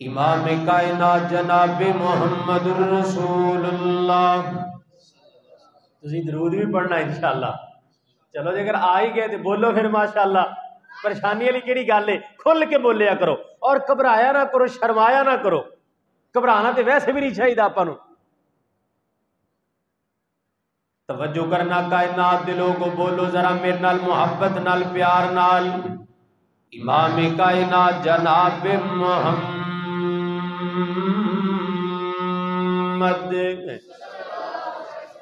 امام کائنات جناب محمد الرسول اللہ. تسی درود بھی پڑھنا انشاءاللہ. چلو جے اگر آ ہی گئے تو بولو پھر ماشاءاللہ. پریشانی والی کیڑی گل ہے؟ کھل کے بولیا کرو اور گھبرایا نہ کرو، شرمایا نہ کرو. گھبرانا تو ویسے بھی نہیں چاہیے آپ کو. توجہ کرنا کائنات دے لوگوں، بولو ذرا میرے نال محبت نال پیار نال. امام کائنات جناب محمد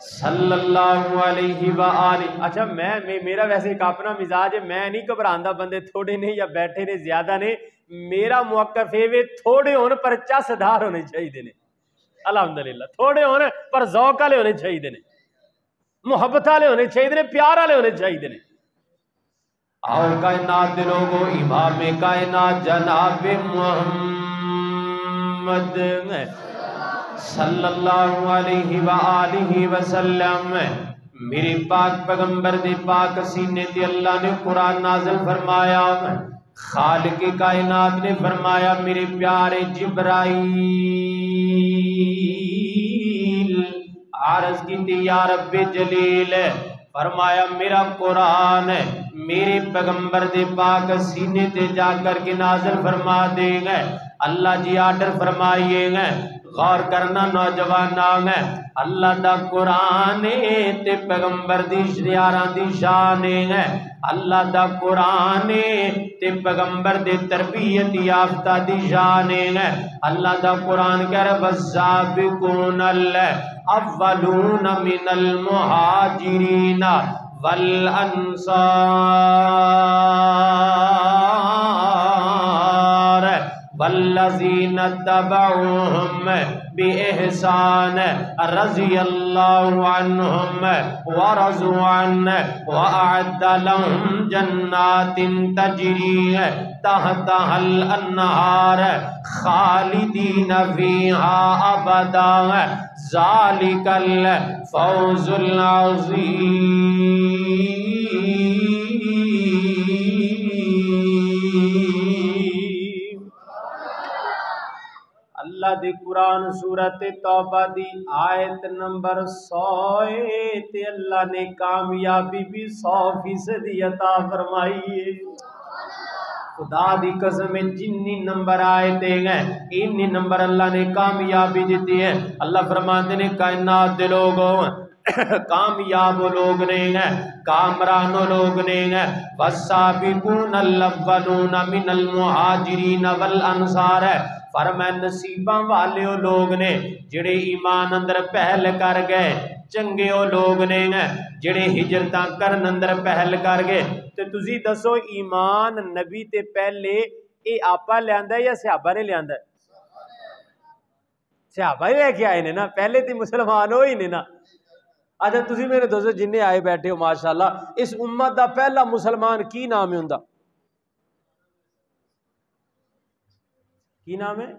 صلی اللہ علیہ وآلہ. اچھا میرا ویسے ایک اپنا مزاج ہے، میں نہیں گھبراندا. بندے تھوڑے نے یا بیٹھے نے زیادہ نے، میرا موقف ہے تھوڑے ہونے پر چسدار ہونے چاہیے نے. الحمدللہ تھوڑے ہونے پر ذوق والے ہونے چاہیے نے، محبت والے ہونے چاہیے نے، پیار والے ہونے چاہیے نے. آؤ کائنات دے لوگوں، امام کائنات جناب محمد صلی اللہ علیہ وآلہ وسلم، میرے پاک پیغمبر دے پاک سینے تے اللہ نے قرآن نازل فرمایا. خالق کائنات نے فرمایا میرے پیارے جبرائیل عرض کی یا رب جلیل، فرمایا میرا قرآن میرے پیغمبر دے پاک سینے تے جا کر کے نازل فرما دے گے. اللہ جی آرڈر فرمائیے گے. غور کرنا نوجوان، اللہ دا قرآن تے پیغمبر دی شریعت دی شان ہے. اللہ دا قرآن تے پیغمبر دے تربیت یافتہ دی شان ہے. اللہ دا قرآن کہہ رہا والسابقون الاولون من المہاجرین والانصار والذین اتبعوہم بإحسان رضی اللہ عنہم ورضوا عنہ وأعد لهم جنات تجری تحتها الانہار خالدین فیہا ابدا ذالک الفوز العظیم. اللہ دی قرآن سورت توبہ دی آیت نمبر 100 تے اللہ نے کامیابی بھی 100% عطا فرمائی ہے. خدا دی قسم جنی نمبر آئے ہیں انی نمبر اللہ نے کامیابی دیتی ہے. اللہ فرماتے ہیں کائنات دے لوگوں کامیاب لوگ نہیں ہیں، کامران لوگ نہیں ہیں. والسابقون الاولون من المہاجرین والانصار، فرمائے نصیباں والے لوگ نے جڑے ایمان اندر پہل کر گئے، چنگے او لوگ نے جڑے ہجرتاں کرن اندر پہل کر گئے. تے تسی دسو ایمان نبی تے پہلے اے آپا لے آندا ہے یا صحابہ نے لے آندا ہے؟ صحابہ ہی لے کے آئے نے نا، پہلے تے مسلمان ہوئی نے نا. اچھا تسی میرے دوستو جننے آئے بیٹھے ہو ماشاءاللہ، اس امت دا پہلا مسلمان کی نام ہے ہوندا؟ کی نام ہے؟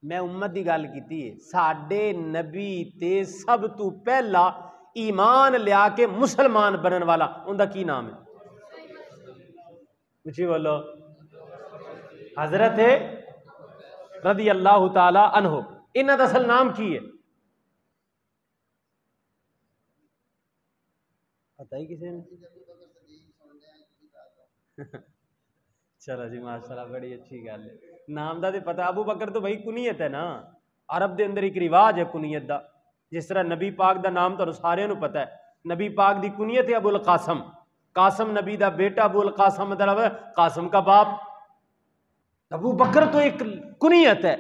میں امت دی گل کیتی ہے. ساڈے نبی تے سب تو پہلا ایمان لیا کے مسلمان بنن والا ان دا کی نام ہے؟ کچھ بولو. حضرت رضی اللہ تعالی عنہ. انہاں دا اصل نام کی ہے؟ پتہ ہی کسی نے؟ چلو جی ماشاءاللہ بڑی اچھی گل ہے. نام دا تے پتہ. ابو بکر تو بھائی کنیت ہے نا، عرب دے اندر ایک رواج ہے کنیت دا. جس طرح نبی پاک دا نام تو سارے نو پتہ ہے. نبی پاک دی کنیت ہے ابو القاسم. قاسم نبی دا بیٹا، ابو القاسم مطلب قاسم کا باپ. ابو بکر تو ایک کنیت ہے،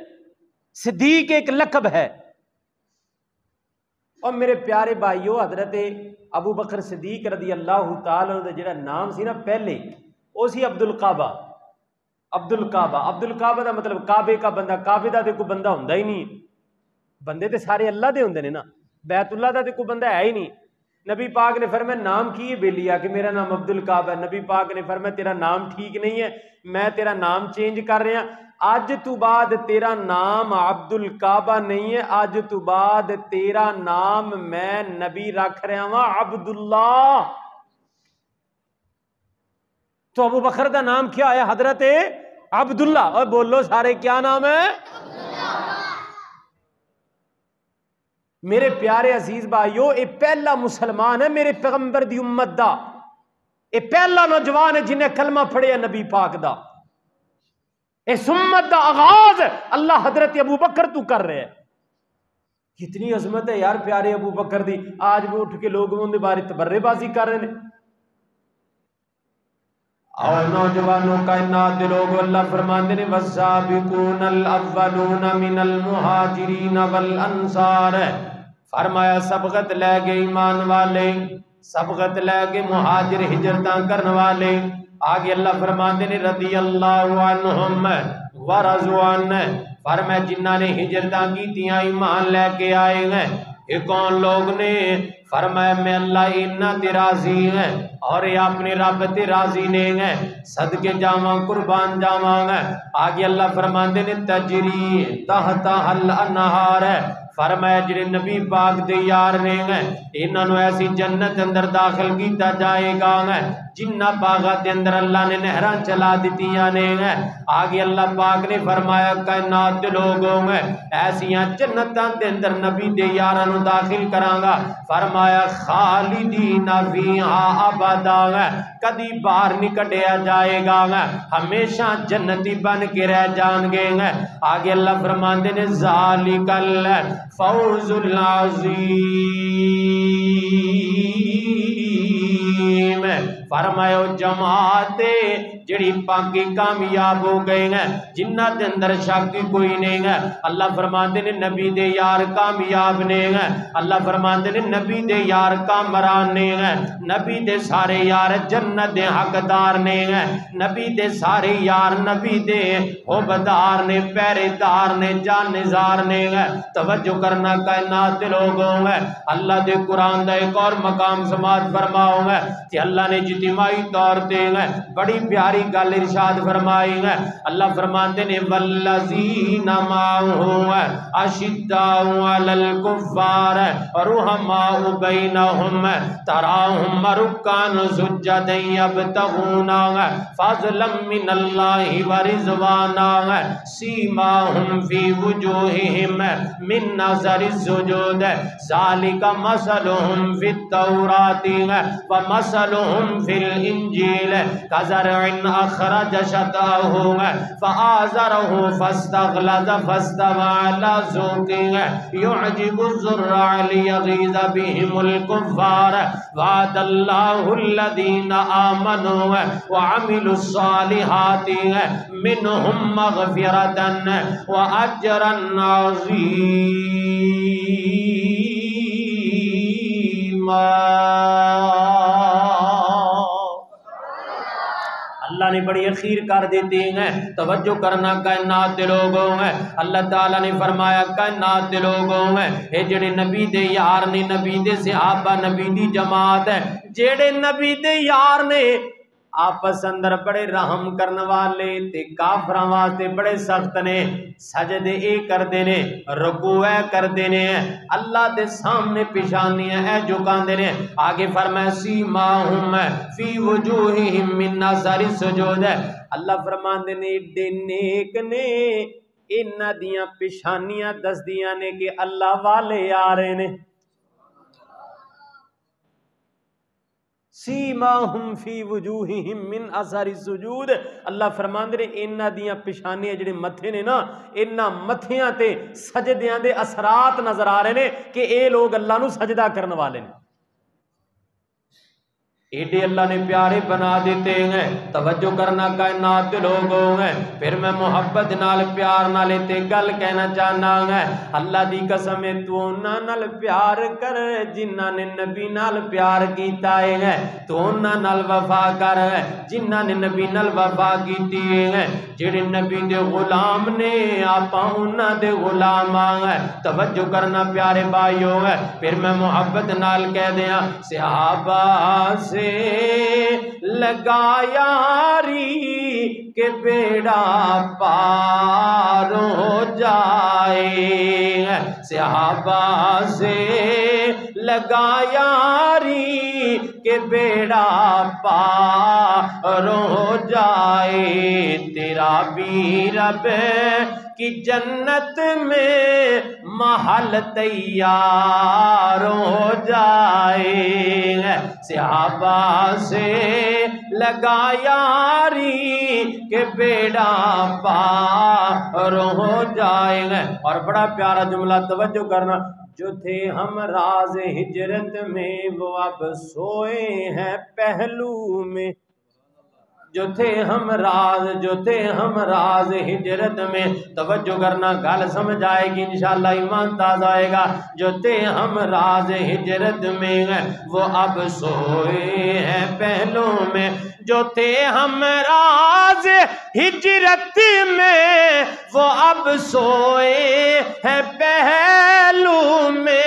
صدیق ایک لقب ہے. اور میرے پیارے بھائیو، حضرت ابو بکر صدیق رضی اللہ تعالی عنہ دا جڑا نام سی نا پہلے، او سی عبد القعبہ. عبد القعبہ، عبد القعبہ دا مطلب کعبے کا بندہ. کعبے دا تے کوئی بندہ ہوندا ہی نہیں، بندے تے سارے اللہ دے ہوندے نے نا. بیت اللہ دا تے کوئی بندہ ہے ہی نہیں. نبی پاک نے فرمایا نام کی ہے بیلیا کہ میرا نام عبد القعبہ ہے. نبی پاک نے فرمایا تیرا نام ٹھیک نہیں ہے، میں تیرا نام چینج کر رہا. آج تو بعد تیرا نام عبد القعبہ نہیں ہے، آج تو بعد تیرا نام میں نبی رکھ رہا ہوں عبداللہ. تو ابو بکر دا نام کیا ہے؟ حضرت عبداللہ، اور بولو سارے کیا نام ہے؟ میرے پیارے عزیز بھائیو، اے پہلا مسلمان ہے میرے پیغمبر دی امت دا، اے پہلا نوجوان ہے جنہیں کلمہ پڑھیا نبی پاک دا، اس امت دا آغاز اللہ حضرت ابو بکر تو کر رہے ہیں۔ کتنی عظمت ہے یار پیارے ابو بکر دی، آج بھی اٹھ کے لوگ ان دے بارے تبرے بازی کر رہے ہیں۔ اور نوجوانوں کائنات دے لوگ، اللہ فرماندے نے والسابقون الاولون من المہاجرین والانصار، فرمایا سبقت لے گئے ایمان والے، سبقت لے گئے مہاجر ہجرتاں کرنے والے۔ آگے اللہ فرماندے نے رضی اللہ عنہم ورضوا عنہ، فرمایا جنہ نے ہجرتاں کی تیاں ایمان لے کے آئے ہیں، یہ کون لوگ نے؟ فرمایا میں اللہ انہ تے راضی ہیں اور یہ اپنے رب تے راضی نے ہیں، صدقے جاواں قربان جاواں ہیں۔ آگے اللہ فرماندے نے تجری تحتہا الانہار، فرمایا جڑے نبی پاک دے یار نے ہیں انہاں نو ایسی جنت اندر داخل کیتا جائے گا جنہ باغاں دے اندر اللہ نے نہراں چلا دتیاں نے ہیں۔ آگے اللہ پاک نے فرمایا کائنات دے لوگوں میں ایسیاں جنتاں دے اندر نبی دے یاراں نو داخل کراں گا، فرمایا خالدین فیہا ابدا، کدی باہر نہیں کڈیا جائے گا، ہمیشہ جنتی بن کے رہ جان گے۔ آگے اللہ فرماندے نے ذالک الفوز العظیم، فرمایا جماعت جڑی پاکی کامیاب ہو گئے ہیں جنہ دے اندر شک کوئی نہیں ہے۔ اللہ فرماندے نے نبی دے یار کامیاب نے ہیں، اللہ فرماندے نے نبی دے یار کامران نے ہیں، نبی دے سارے یار جنت دے حقدار نے ہیں، نبی دے سارے یار نبی دے حبدار نے، پیرے دار نے، جانزار نے ہیں۔ توجہ کرنا کائنات دے لوگوں ہیں، اللہ دے قرآن دا ایک اور مقام سماعت فرماؤں گے کہ اللہ نے اجتماعی طور دے گئے بڑی پیاری گل ارشاد فرمائی ہے۔ اللہ فرماتے نے والذین معہ اشداء علی الکفار رحماء بینہم تراہم رکعا سجدا یبتغون فضلا من اللہ ورضوانا سیماہم فی وجوہہم من اثر السجود ذالک مثلہم فی التوراۃ ومثلہم فی الانجیل کزرع اخرج شطأہ فآزرہ فاستغلظ فاستوى علی سوقه يعجب الزراع لیغیظ بهم الکفار وعد اللہ الذین آمنوا وعملوا الصالحات منہم مغفرۃ واجرا عظیما۔ اللہ نے بڑی اخیر کر دیتے ہیں۔ توجہ کرنا کائنات دے لوگوں ہیں، اللہ تعالیٰ نے فرمایا کائنات دے لوگوں ہیں اے جڑے نبی دے یار نے، نبی دے صحابہ، نبی دی جماعت ہے، جڑے نبی دے یار نے آپس اندر بڑے رحم کرنے والے تے کافراں واسطے بڑے سخت نے، سجدے اے کردے نے، رکوع اے کردے نے، اللہ دے سامنے پیشانیاں اے جھکاندے نے۔ آگے فرمایا سیماہم فی وجوہہم من اثر السجود، اللہ فرماندے نے ایڈے نیک نے انہاں دیاں پیشانیاں دسدیاں نے کہ اللہ والے آ رہے نے۔ سیماہم فی وجوہہم من اثر السجود، اللہ فرماندے نے انہاں دیاں پیشانیاں جڑے متھے نے نا، انہاں متھیاں تے سجدیاں دے اثرات نظر آ رہے نے کہ اے لوگ اللہ نو سجدہ کرنے والے نے۔ ایڈے اللہ نے پیارے بنا دیتے ہیں۔ توجہ کرنا کائنات دے لوگوں ہیں، پھر میں محبت نال پیار نال تے گل کہنا چاہنا ہے، اللہ دی قسم تو انہاں نال پیار کر جنہاں نے نبی نال پیار کیتا ہے، تو انہاں نال وفا کر جنہاں نے نبی نال وفا کیتی ہے، جڑے نبی دے غلام نے آپاں انہاں دے غلام ہیں۔ توجہ کرنا پیارے بھائیوں ہے، پھر میں محبت نال کہہ دیاں صحابہ سے لگا یاری کہ بیڑا پار ہو جائے، صحابہ سے لگا یاری کہ بیڑا پار ہو جائے، تیرا بھی رب کی جنت میں محل تیار ہو جائے۔ صحابہ سے لگا یاری کہ بیڑا پار ہو جائے گا۔ اور بڑا پیارا جملہ توجہ کرنا، جو تھے ہم راز ہجرت میں وہ اب سوئے ہیں پہلو میں، جو تھے ہم راز ہجرت میں، توجہ کرنا گل سمجھ آئے گی انشاءاللہ، ایمان تازہ آئے گا۔ جو تھے ہم راز ہجرت میں وہ اب سوئے ہیں پہلو میں، جو تھے ہم راز ہجرت میں وہ اب سوئے ہیں پہلو میں۔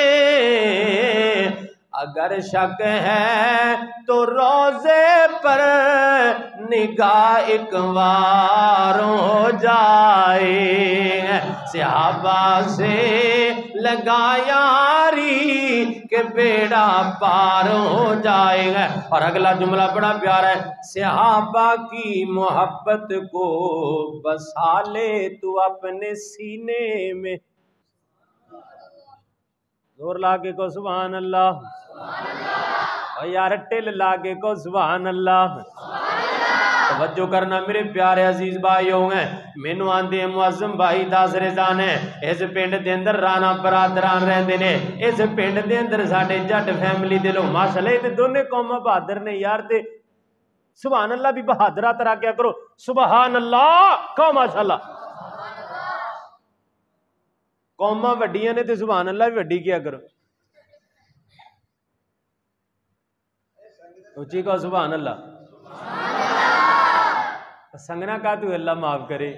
اگر شک ہے تو روزے پر نگاہ ایک بار ہو جائے، صحابہ سے لگا یاری کہ بیڑا پار ہو جائے گا۔ اور اگلا جملہ بڑا پیارا ہے، صحابہ کی محبت کو بسا لے تو اپنے سینے میں، زور لاگے کو سبحان اللہ، اور یار ٹل لاگے کو سبحان اللہ۔ توجہ کرنا میرے پیارے عزیز بھائیوں ہیں، مینوں آندے معظم بھائی دس رضان ہے، اس پنڈ دے اندر رانا برادران رہندے نے، اس پنڈ دے اندر ساڈے جٹ فیملی دے لوگ ماشاءاللہ تے دونوں قوم بہادر نے یار، تے سبحان اللہ بھی بہادرہ طرح کیا کرو، سبحان اللہ کہو ماشاءاللہ۔ قوماں وڈیاں نے تے سبحان اللہ بھی وڈی کیا کرو، اچھی کہو سبحان اللہ۔ سنگنا کا تو اللہ معاف کرے،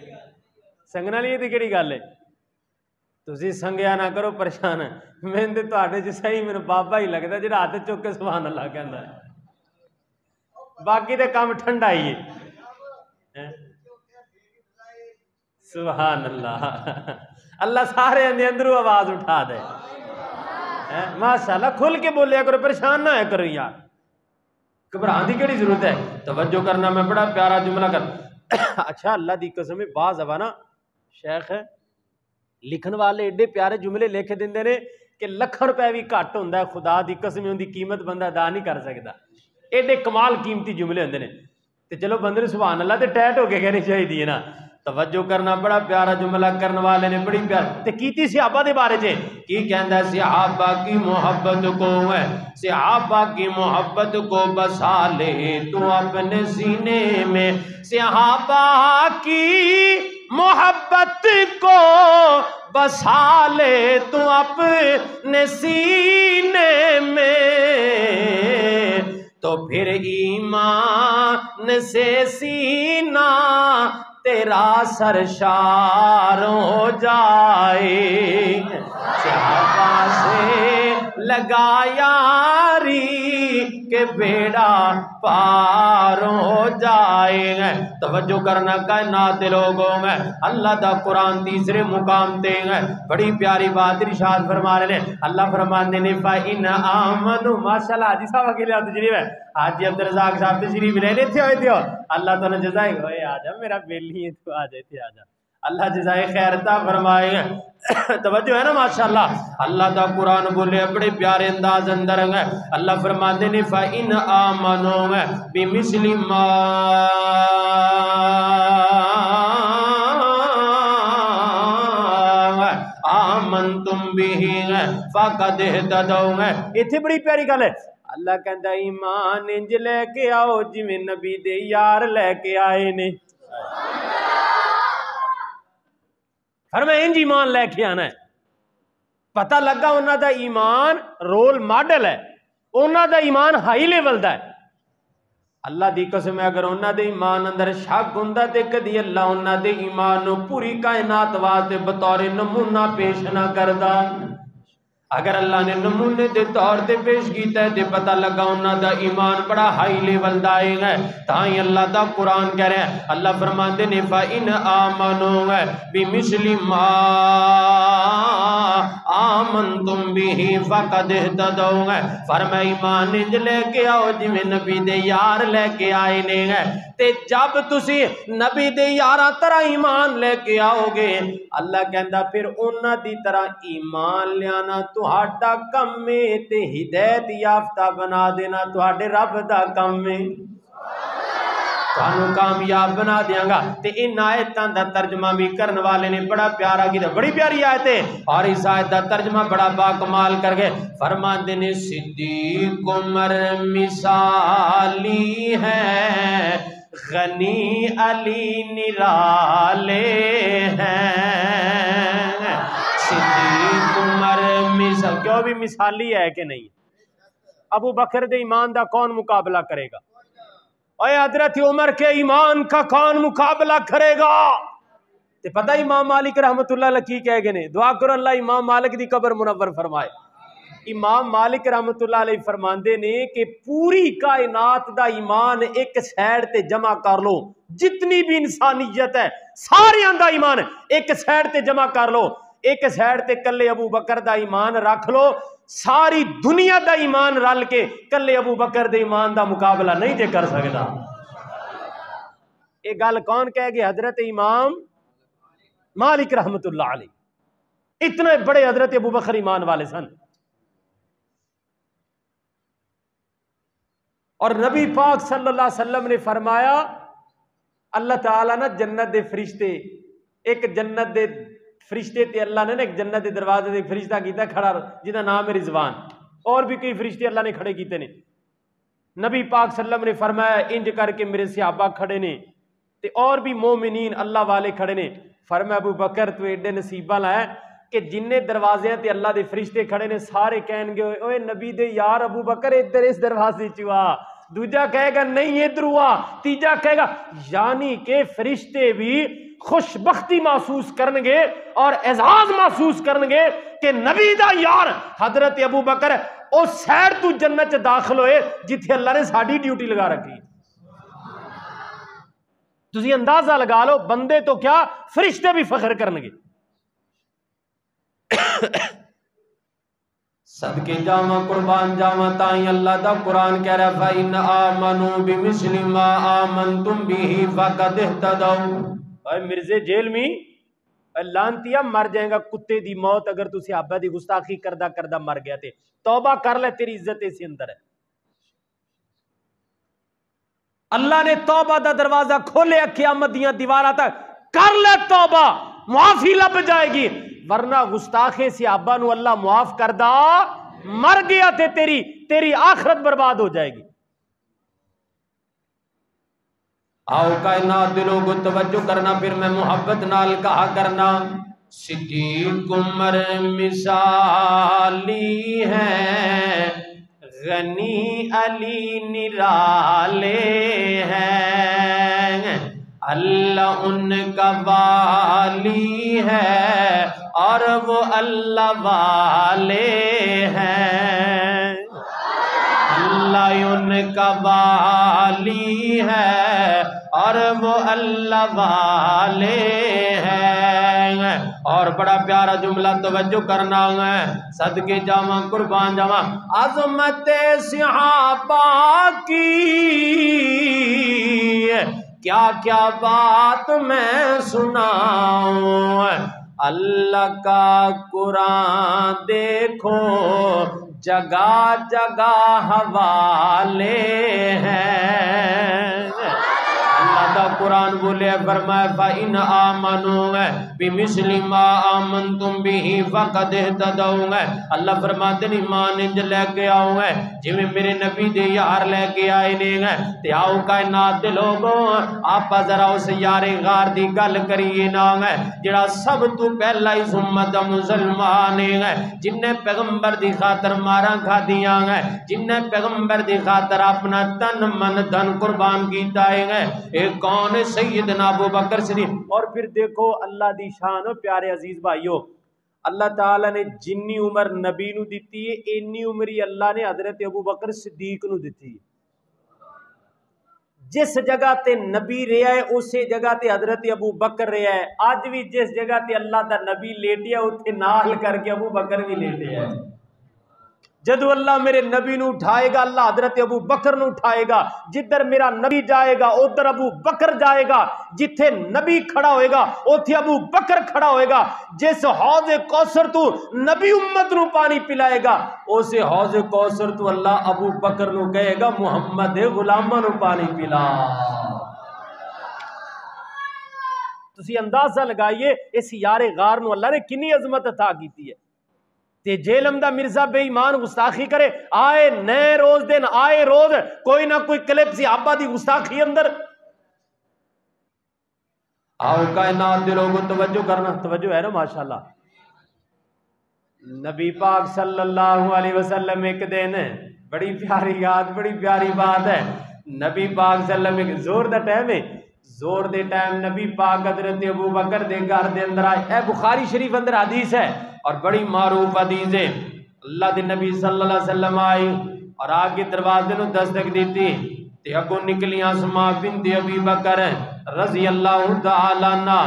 سنگنا نہیں تھی کیڑی گل ہے، تسی سنگیا نہ کرو پریشان ہے، میں تے تواڈے چ صحیح میرا بابا ہی لگدا جڑا ہاتھ چک کے سبحان اللہ کہندا ہے، باقی تے کام ٹھنڈا ہی ہے۔ سبحان اللہ، اللہ سارے اندروں آواز اٹھا دے، ماشاءاللہ کھل کے بولیا کرو، پریشان نہ ہویا کرو یار، گھبران دی کیڑی ضرورت ہے۔ توجہ کرنا، میں بڑا پیارا جملہ کر اچھا اللہ دی قسم بعض نا شیخ ہے لکھن والے ایڈے پیارے جملے لکھ دیندے نے کہ لکھن روپے بھی گھٹ ہوندا ہے، خدا دی قسم ان دی قیمت بندہ ادا نہیں کر سکتا، ایڈے کمال قیمتی جملے ہوندے نے، تے چلو بندے نے سبحان اللہ تے ٹیٹ ہو کے کہنی چاہیے نا۔ توجہ کرنا، بڑا پیارا جملہ کرنے والے نے بڑی پیار تے کیتی صحابہ دے بارے چے کی کہندا ہے، صحابہ کی محبت کو ہے، صحابہ کی محبت کو بسا لے تو اپنے سینے میں، صحابہ کی محبت کو بسا لے تو اپنے سینے میں، تو پھر ایمان سے سینہ تیرا سرشار ہو جائے، صحابہ سے لگا یاری کہ بیڑا پار ہو جائے گا۔ توجہ کرنا کائنات لوگوں میں اللہ دا قرآن تیسرے مقام تے گا، بڑی پیاری بات ارشاد فرما رہے ہیں، اللہ فرمانے نے فَإِنْ آمَنُوا ماشاءاللہ حاجی صاحب کے لئے تشریف ہے، حاجی عبدالرزاق صاحب تشریف لے لیتے ہوئے تھے، اللہ تو نے جزائے ہوئے آجا میرا بیلی ہے تو آجا تھے آجا، اللہ جزائے خیر عطا فرمائے ہیں۔ توجہ ہے نا ماشاءاللہ، اللہ دا قرآن بولے بڑے پیارے انداز اندر ہیں، اللہ فرماتے نے فَإِنْ آمَنُوا بِمِثْلِ مَا آمنتم بِهِ فَقَدْ اهْتَدَوْا، یہ تھی بڑی پیاری گل ہے، اللہ کہندا ایمان انج لے کے آؤ جویں نبی دے یار لے کے آئے نے، فرمایا انج ایمان لے کے آنا ہے، پتہ لگا انہاں دا ایمان رول ماڈل ہے، انہاں دا ایمان ہائی لیول دا ہے، اللہ دی قسم ہے اگر انہاں دے ایمان اندر شک ہوندا تے کدی اللہ انہاں دے ایمان نو پوری کائنات واسطے بطور نمونہ پیش نہ کردا، اگر اللہ نے نمونے دے طور تے پیش کیتا ہے تے پتہ لگا انہاں دا ایمان بڑا ہائی لیول دا ہے، تاں اللہ دا قرآن کہہ رہے ہیں، اللہ فرماندے نے فَإِنْ آمَنُوا بِمِثْلِ مَا آمنتم به فقد اهتدوا فرمایا ایمان انج لے کے آؤ جویں نبی دے یار لے کے آئے نے تے جب تسی نبی دے یاراں طرح ایمان لے کے آؤ گے اللہ کہندا پھر انہاں دی طرح ایمان لیانا تہاڈا کم ہے تے ہدایت یافتہ بنا دینا تہاڈے رب دا کم ہے تانوں کامیاب بنا دیاں گا تے ان آیتاں دا ترجمہ بھی کرن والے نے بڑا پیارا کیتا بڑی پیاری آیت ہے اور اس آیت دا ترجمہ بڑا با کمال کر گئے فرماندے نے صدیق عمر مثالی ہے غنی علی نرالے ہیں صدیق عمر مثال کیوں بھی مثالی ہے کہ نہیں ابو بکر دے ایمان دا کون مقابلہ کرے گا اے حضرت عمر کے ایمان کا کون مقابلہ کرے گا تے پتہ امام مالک رحمت اللہ علیہ کی کہہ گئے دعا کرو اللہ امام مالک دی قبر منور فرمائے امام مالک رحمت اللہ علیہ فرماندے نے کہ پوری کائنات دا ایمان ایک سائیڈ تے جمع کر لو جتنی بھی انسانیت ہے سارے دا ایمان ایک سائیڈ تے جمع کر لو ایک سائیڈ تے کلے ابو بکر دا ایمان رکھ لو ساری دنیا دا ایمان رل کے کلے ابو بکر دے ایمان دا مقابلہ نہیں جے کر سکتا یہ گل کون کہہ گئے حضرت امام مالک رحمت اللہ علیہ اتنے بڑے حضرت ابو بکر ایمان والے سن اور نبی پاک صلی اللہ علیہ وسلم نے فرمایا اللہ تعالیٰ نا جنت دے فرشتے ایک جنت دے فرشتے تے اللہ نے ایک جنت دے دروازے دے فرشتہ کیتا کھڑا جہاں نام ہے رضوان اور بھی کئی فرشتے اللہ نے کھڑے کیتے نے نبی پاک صلی اللہ علیہ وسلم نے فرمایا انج کر کے میرے صحابہ کھڑے نے تے اور بھی مومنین اللہ والے کھڑے نے فرمایا ابو بکر تو ایڈے نصیبہ لائے کہ جننے دروازے تے اللہ دے فرشتے کھڑے نے سارے کہیں گے اوے نبی دے یار ابو بکر ادھر اس دروازے چوا دوجا کہے گا نہیں ادھر ہوا تیجا کہے گا یعنی کہ فرشتے بھی خوش بختی محسوس کرنگے اور اعزاز محسوس کرنگے کہ نبی دا یار حضرت ابو بکر او سیر تو جنت داخل ہوئے جتھے اللہ نے ساڑی ڈیوٹی لگا رکھی تسی اندازہ لگا لو بندے تو کیا فرشتے بھی فخر کرنگے صدقے جاواں قربان جاواں تائیں اللہ دا قرآن کہہ رہا فَإِنْ آمَنُوا بِمِثْلِ مَا آمَنْتُمْ بِهِ فَقَدْ اهْتَدَوْا اے مرزے جیل میں لانتیا مر جائیں گا کتے دی موت اگر تو صحابہ دی گستاخی کردہ کردہ مر گیا تھے توبہ کر لے تیری عزت اسی اندر ہے اللہ نے توبہ دا دروازہ کھولے قیامت دیاں دیوارہ تک کر لے توبہ معافی لب جائے گی ورنہ گستاخے صحابہ نو اللہ معاف کردہ مر گیا تھے تیری آخرت برباد ہو جائے گی آؤ کائنات دلوں کو توجہ کرنا پھر میں محبت نال کہا کرنا صدیق عمر مثالی ہے غنی علی نرالے ہیں اللہ ان کا والی ہے اور وہ اللہ والے ہیں اللہ ان کا والی ہے اور وہ اللہ والے ہیں اور بڑا پیارا جملہ توجہ کرنا ہے صدقے جاواں قربان جاواں عظمت صحابہ کی کیا کیا بات میں سناؤں اللہ کا قرآن دیکھو جگہ جگہ حوالے ہیں اللہ دا قرآن بولے فرمائے فَإِنْ آمَنُوا بِمِثْلِ مَا آمَنْتُمْ بِهِ فَقَدْ اهْتَدَوْا اللہ فرماتے ہیں ایمان انج لے کے آؤں گے جویں میرے نبی دے یار لے کے آئے نے تے آؤ کائنات دے لوگوں آپ ذرا اس یار غار دی گل کریے نا جڑا سب تو پہلا اس امت مسلمان ہے جن نے پیغمبر دی خاطر ماراں کھادیاں ہیں جن نے پیغمبر دی خاطر اپنا تن من دھن قربان کیتا ہے ایک کون ہے سیدنا ابو بکر صدیق اور پھر دیکھو اللہ دی شان پیارے عزیز بھائیو اللہ تعالیٰ نے جنی عمر نبی نو دیتی ہے انی عمری اللہ نے حضرت ابو بکر صدیق نو دیتی ہے جس جگہ تے نبی رہا ہے اسی جگہ تے حضرت ابو بکر رہا ہے. آج بھی جس جگہ تے اللہ دا نبی لیٹیا اتنے نال کر کے ابو بکر بھی لیٹے ہے. جدو اللہ میرے نبی نو اٹھائے گا اللہ حضرت ابو بکر نو اٹھائے گا. جدھر میرا نبی جائے گا ادھر ابو بکر جائے گا. جتھے نبی کھڑا ہوئے گا اوتھے ابو بکر کھڑا ہوئے گا. جس حوض کوثر تو نبی امت نو پانی پلائے گا اسے حوض کوثر تو اللہ ابو بکر نو کہے گا محمد غلامہ نو پانی پلا. تسی اندازہ لگائیے اس یار غار نو اللہ نے کنی عظمت عطا کیتی ہے. تے جیلم دا مرزا بے ایمان گستاخی کرے آئے نئے روز دن آئے روز کوئی نہ کوئی کلپ صحابہ دی گستاخی اندر. آؤ کائنات دے لوگوں توجہ کرنا, توجہ ہے نا ماشاءاللہ. نبی پاک صلی اللہ علیہ وسلم ایک دن بڑی پیاری یاد بڑی پیاری بات ہے. نبی پاک صلی اللہ علیہ وسلم زور دا ٹائم ہے, زور دے ٹائم نبی پاک حضرت ابو بکر دے گھر دے اندر آئے. اے بخاری شریف اندر حدیث ہے اور بڑی معروف حدیث ہے. اللہ دے نبی صلی اللہ علیہ وسلم آئی اور آگے دروازے نو دستک دیتی تے اگوں نکلی اسماء بنت ابی بکر رضی اللہ تعالی عنہ.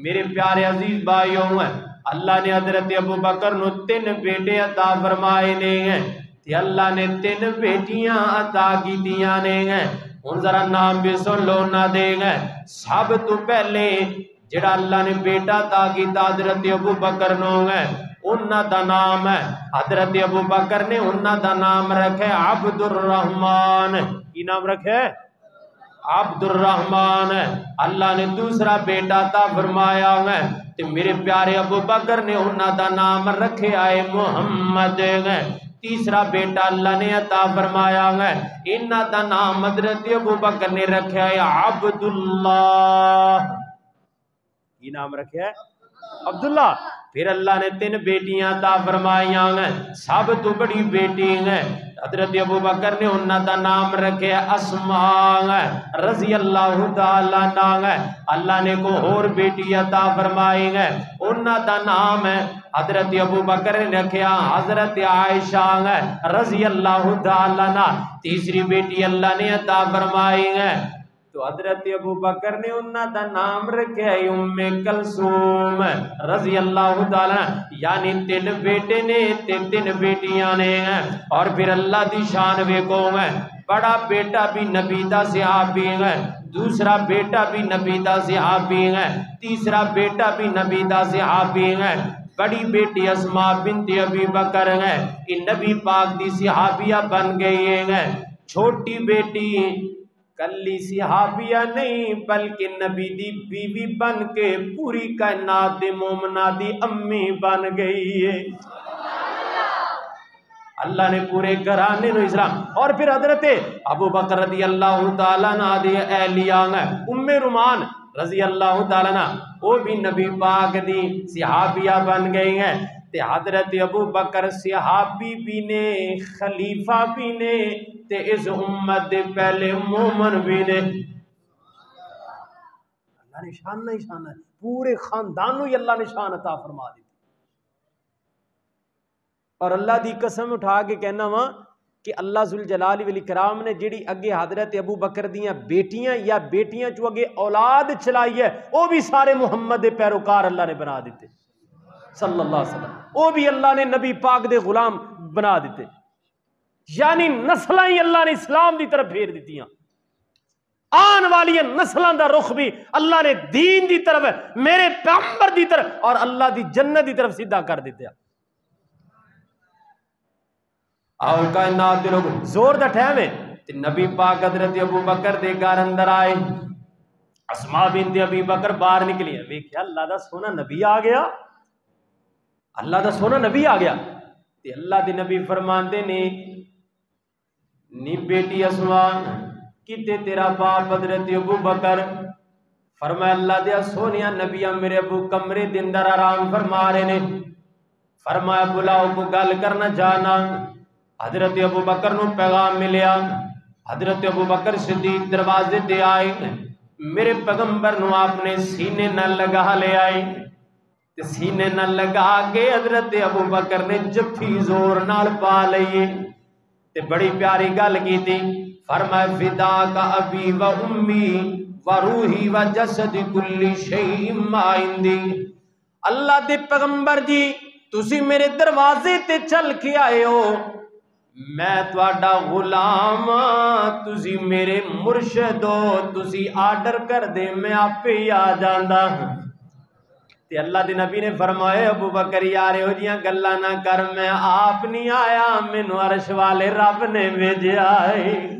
میرے پیارے عزیز بھائیوں اللہ نے حضرت ابو بکر نو 3 بیٹے عطا فرمائے نے ہیں تے اللہ نے 3 بیٹیاں عطا کی دیاں نے ہیں. ان ذرا نام بھی سن لو نہ دے گئے. سب تو پہلے جڑا اللہ نے بیٹا عطا کیتا حضرت ابو بکر نو ہے انہاں دا نام ہے حضرت ابو بکر نے انہاں دا نام رکھے عبد الرحمن. کی نام رکھے؟ عبد الرحمن. اللہ نے دوسرا بیٹا عطا فرمایا ہے تے میرے پیارے ابو بکر نے انہاں دا نام رکھے آئے محمد ہے. تیسرا بیٹا اللہ نے عطا فرمایا ہے انہاں دا نام حضرت ابو بکر نے رکھا ہے عبداللہ. یہ نام رکھا ہے عبداللہ. پھر اللہ نے 3 بیٹیاں عطا فرمائیاں ہیں. سب تو بڑی بیٹی ہے حضرت ابو بکر نے انہاں دا نام رکھے اسماء رضی اللہ تعالی عنہ. اللہ نے کو اور بیٹی عطا فرمائی ہے انہاں دا نام ہے حضرت ابو بکر نے رکھا حضرت عائشہ رضی اللہ تعالی عنہ. تیسری بیٹی اللہ نے عطا فرمائی ہے تو حضرت ابو بکر نے انہاں دا نام رکھا ہے ام کلثوم رضی اللہ تعالی عنہ. یعنی 3 بیٹے نے 3 بیٹیاں نے ہیں. اور پھر اللہ دی شان ویکھو ہے بڑا بیٹا بھی نبی دا صحابی ہے, دوسرا بیٹا بھی نبی دا صحابی ہے, تیسرا بیٹا بھی نبی دا صحابی ہے. بڑی بیٹی اسماء بنت ابی بکر ہے کہ نبی پاک دی صحابیہ بن گئی ہے. چھوٹی بیٹی کلی صحابیہ نہیں بلکہ نبی دی بیوی بن کے پوری کائنات دی مومنہ دی امی بن گئی ہے. اللہ نے پورے گھرانے نو اسلام. اور پھر حضرت ابو بکر رضی اللہ تعالیٰ عنہ دی اہلیہ ام رومان رضی اللہ تعالیٰ عنہ وہ بھی نبی پاک دی صحابیہ بن گئی ہیں. تے حضرت ابو بکر صحابی بھی نے خلیفہ بھی نے تے اس امت دے پہلے مومن بھی نے. اللہ نے شان نہیں شان ہے پورے خاندانوں ہی اللہ نے شان عطا فرما دی. اور اللہ دی قسم اٹھا کے کہنا وا کہ اللہ ذوالجلال والاکرام نے جڑی اگے حضرت ابو بکر دیاں بیٹیاں یا بیٹیاں چو اگے اولاد چلائی ہے وہ بھی سارے محمد دے پیروکار اللہ نے بنا دیتے صلی اللہ علیہ وسلم. وہ بھی اللہ نے نبی پاک دے غلام بنا دیتے. یعنی نسلیں ہی اللہ نے اسلام دی طرف پھیر دیتیاں. آن والی نسلوں دا رخ بھی اللہ نے دین دی طرف میرے پیغمبر دی طرف اور اللہ دی جنت دی طرف سیدھا کر دیتے. آؤ کائنات دے لوگ زور دا ٹائم ہے تے نبی پاک حضرت ابو بکر دے گھر اندر آئے. اسماء بنت ابی بکر باہر نکلی ہے. ویکھیا اللہ دا سونا نبی آ گیا, اللہ دا سونا نبی آ گیا. تے اللہ دے نبی فرماندے نے نی بیٹی اسماء کتے تیرا باپ حضرت ابو بکر. فرمایا اللہ دیا سونیا نبیاں میرے ابو کمرے دے اندر آرام فرما رہے نے. فرمایا بلاؤ کو گل کرنا جانا. حضرت ابو بکر نو پیغام ملیا. حضرت ابو بکر صدیق دروازے دے آئے. میرے پیغمبر نو آپ نے سینے نہ لگا لے آئے. سینے نہ لگا کے حضرت ابو بکر نے جفی زور نال پا لئیے. تے بڑی پیاری گل کی تھی. فرمایا فداک ابی و امی و روحی و جسد کل شیء ما عندی، اللہ دے پیغمبر جی تسی میرے دروازے تے چل کے آئے ہو، میں تواڈا غلام ہاں، تسی میرے مرشد ہو، تسی آرڈر کر دے میں آپ ہی آ جاندا۔ تے اللہ دے نبی نے فرمایا ابو بکر یار ہو جیاں گلاں نہ کر، میں آپ نہیں آیا، مینوں عرش والے رب نے بھیجیا ہے۔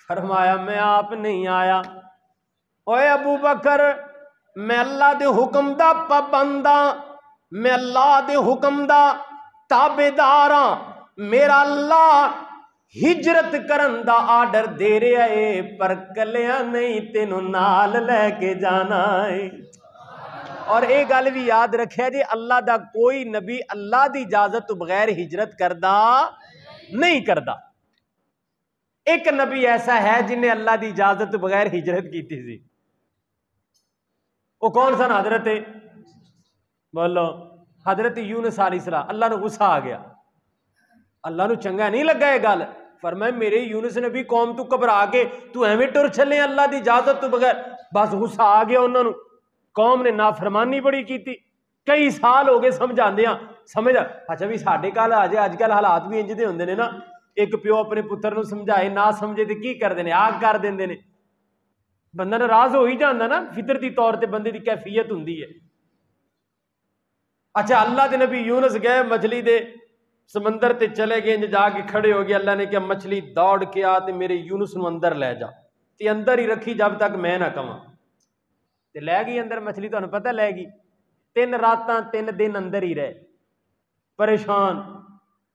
فرمایا میں آپ نہیں آیا، اوے ابو بکر میں اللہ دے حکم دا پابند ہاں، میں اللہ دے حکم دا تابعدار ہاں، میرا اللہ ہجرت کرن دا آرڈر دے رہا ہے پر کلیاں نہیں تینوں نال لے کے جانا ہے۔ اور ایک گل بھی یاد رکھے جی اللہ دا کوئی نبی اللہ دی اجازت تو بغیر ہجرت کردا نہیں کردا۔ ایک نبی ایسا ہے جن نے اللہ دی اجازت تو بغیر ہجرت کی تھی، وہ کون سن؟ حضرت بولو حضرت یونس علیہ السلام۔ اللہ نو غصہ آ گیا، اللہ نو چنگا نہیں لگا یہ گل، فرمایا میرے یونس نبی قوم تو گھبرا کے تو ایویں ٹر چلے اللہ دی اجازت تو بغیر، بس غصہ آ گیا انہوں نے، قوم نے نافرمانی بڑی کیتی، کئی سال ہو گئے سمجھاندیاں سمجھ اچھا بھی ساڈے کل آ جائے، اج کل حالات بھی انج دے ہوندے نے نا، ایک پیو اپنے پتر نو سمجھائے نہ سمجھے تے کی کردے نے آگ کر دیندے نے، بندہ ناراض ہو ہی جاندا نا، فطرتی طور تے بندے دی کیفیت ہوندی ہے۔ اچھا اللہ دے نبی یونس گئے مچھلی دے سمندر تے چلے گئے، جا کے کھڑے ہو گئے، اللہ نے کہا مچھلی دوڑ کے آ تے میرے یونس نو اندر لے جا، تے اندر ہی رکھی جب تک میں نہ کہاں، تے لے گئی اندر مچھلی، تانوں پتہ لے گئی، 3 راتاں 3 دن اندر ہی رہے، پریشان،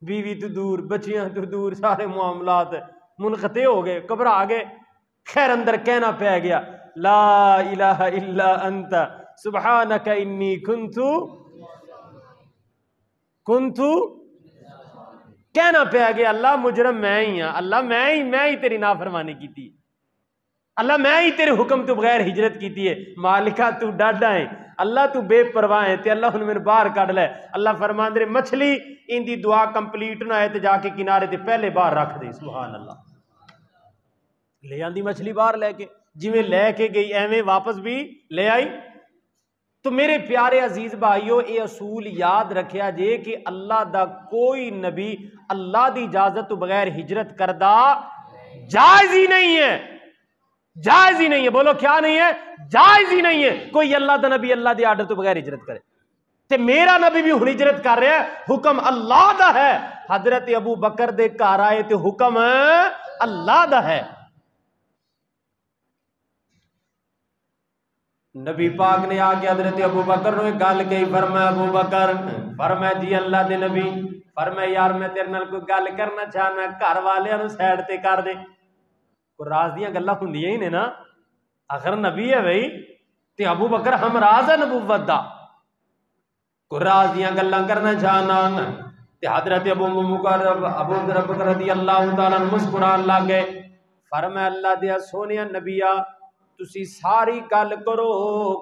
بیوی تو دور، بچیاں تو دور، سارے معاملات منقطع ہو گئے، گھبرا گئے، خیر اندر کہنا پہ گیا لا الہ الا انت سبحانک انی کنتو کہنا پہ گیا اللہ مجرم میں ہی ہاں، اللہ میں ہی تیری نافرمانی کی تھی، اللہ میں ہی تیرے حکم تو بغیر ہجرت کی ہے، مالکہ تو ڈاڈا ہے، اللہ تو بے پرواہ ہے، تے اللہ نے میرے باہر کڈ لے، اللہ فرمان دے مچھلی ان دی دعا کمپلیٹ نہ ہے تے جا کے کنارے تے پہلے باہر رکھ دے، سبحان اللہ، لے آندی مچھلی باہر لے کے، جویں لے کے گئی ایویں واپس بھی لے آئی۔ تو میرے پیارے عزیز بھائیو اے اصول یاد رکھیا جے کہ اللہ دا کوئی نبی اللہ دی اجازت تو بغیر ہجرت کردہ جائز ہی نہیں ہے، جائز ہی نہیں ہے، بولو کیا نہیں ہے؟ جائز ہی نہیں ہے کوئی اللہ دا نبی اللہ دی آرڈر تو بغیر ہجرت کرے، تے میرا نبی بھی ہن ہجرت کر رہا ہے، حکم اللہ دا ہے، حضرت ابو بکر دے گھر آئے تے حکم اللہ دا ہے۔ نبی پاک نے آ کے حضرت ابو بکر نے گل کہی، فرمایا ابو بکر، فرمایا جی اللہ دے نبی، فرمایا یار میں تیرے نال کوئی گل کرنا چاہنا، گھر والےاں نوں سائڈ تے کر دے، کوئی راز دیاں گلاں ہوندیاں ہی نے نا، آخر نبی ہے بھائی، تے ابو بکر ہم راز ہے نبوت دا، کوئی راز دیاں گلاں کرنا چاہنا، تے حضرت ابو بکر رضی اللہ تعالیٰ عنہ مسکران لگ گئے، فرمایا اللہ دیا سونیا نبیا تسی ساری گل کرو،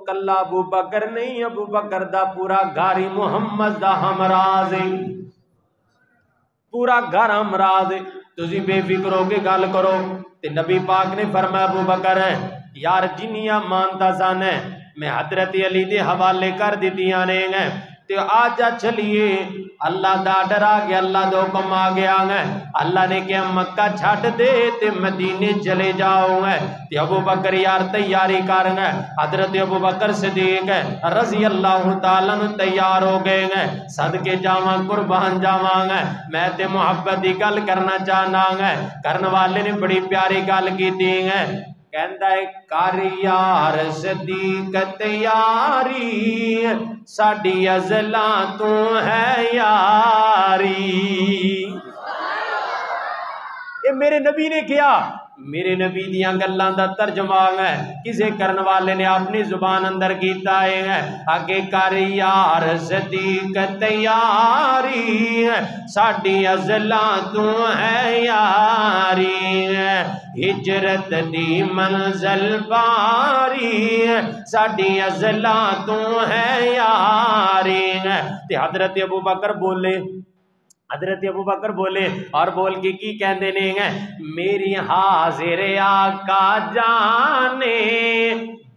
کلا ابو بکر نہیں، ابو بکر دا پورا گھر ہی محمد دا ہمراز ہے، پورا گھر ہمراز ہے، تسی بے فکر ہو کے گل کرو۔ تے نبی پاک نے فرمایا ابو بکر ہے یار جنیاں مانتا سن ہے میں حضرت علی دے حوالے کر دیتیاں نے گے، تے آجا چلیے اللہ دا ڈر آ گیا، اللہ دا حکم آ گیا گے، اللہ نے کہا مکہ چھٹ دے تے مدینے چلے جاؤ گے، تے ابو بکر یار تیاری کر گے، حضرت ابو بکر صدیق رضی اللہ تعالیٰ عنہ تیار ہو گئے گے، صدقے جاواں قربان جاواں گے، میں تے محبت دی گل کرنا چاہنا گے، کرن والے نے بڑی پیاری گل کی دی گے، کہندہ ہے کر یار صدیق تیاری ساڈی ازلاں تو ہے یاری، یہ میرے نبی نے کیا، میرے نبی دیاں گلاں دا ترجمہ ہے، کسے کرن والے نے اپنی زبان اندر کیتا ہے، آگے کر یار صدیق تیاری ساڈی ازلاں تو ہے یاری، ہجرت دی منزل باری ساڈی ازلاں تو ہے یاری، تے حضرت ابو بکر بولے حضرت ابو بکر بولے اور بول کے کی کہندے نے میری حاضر آقا جانے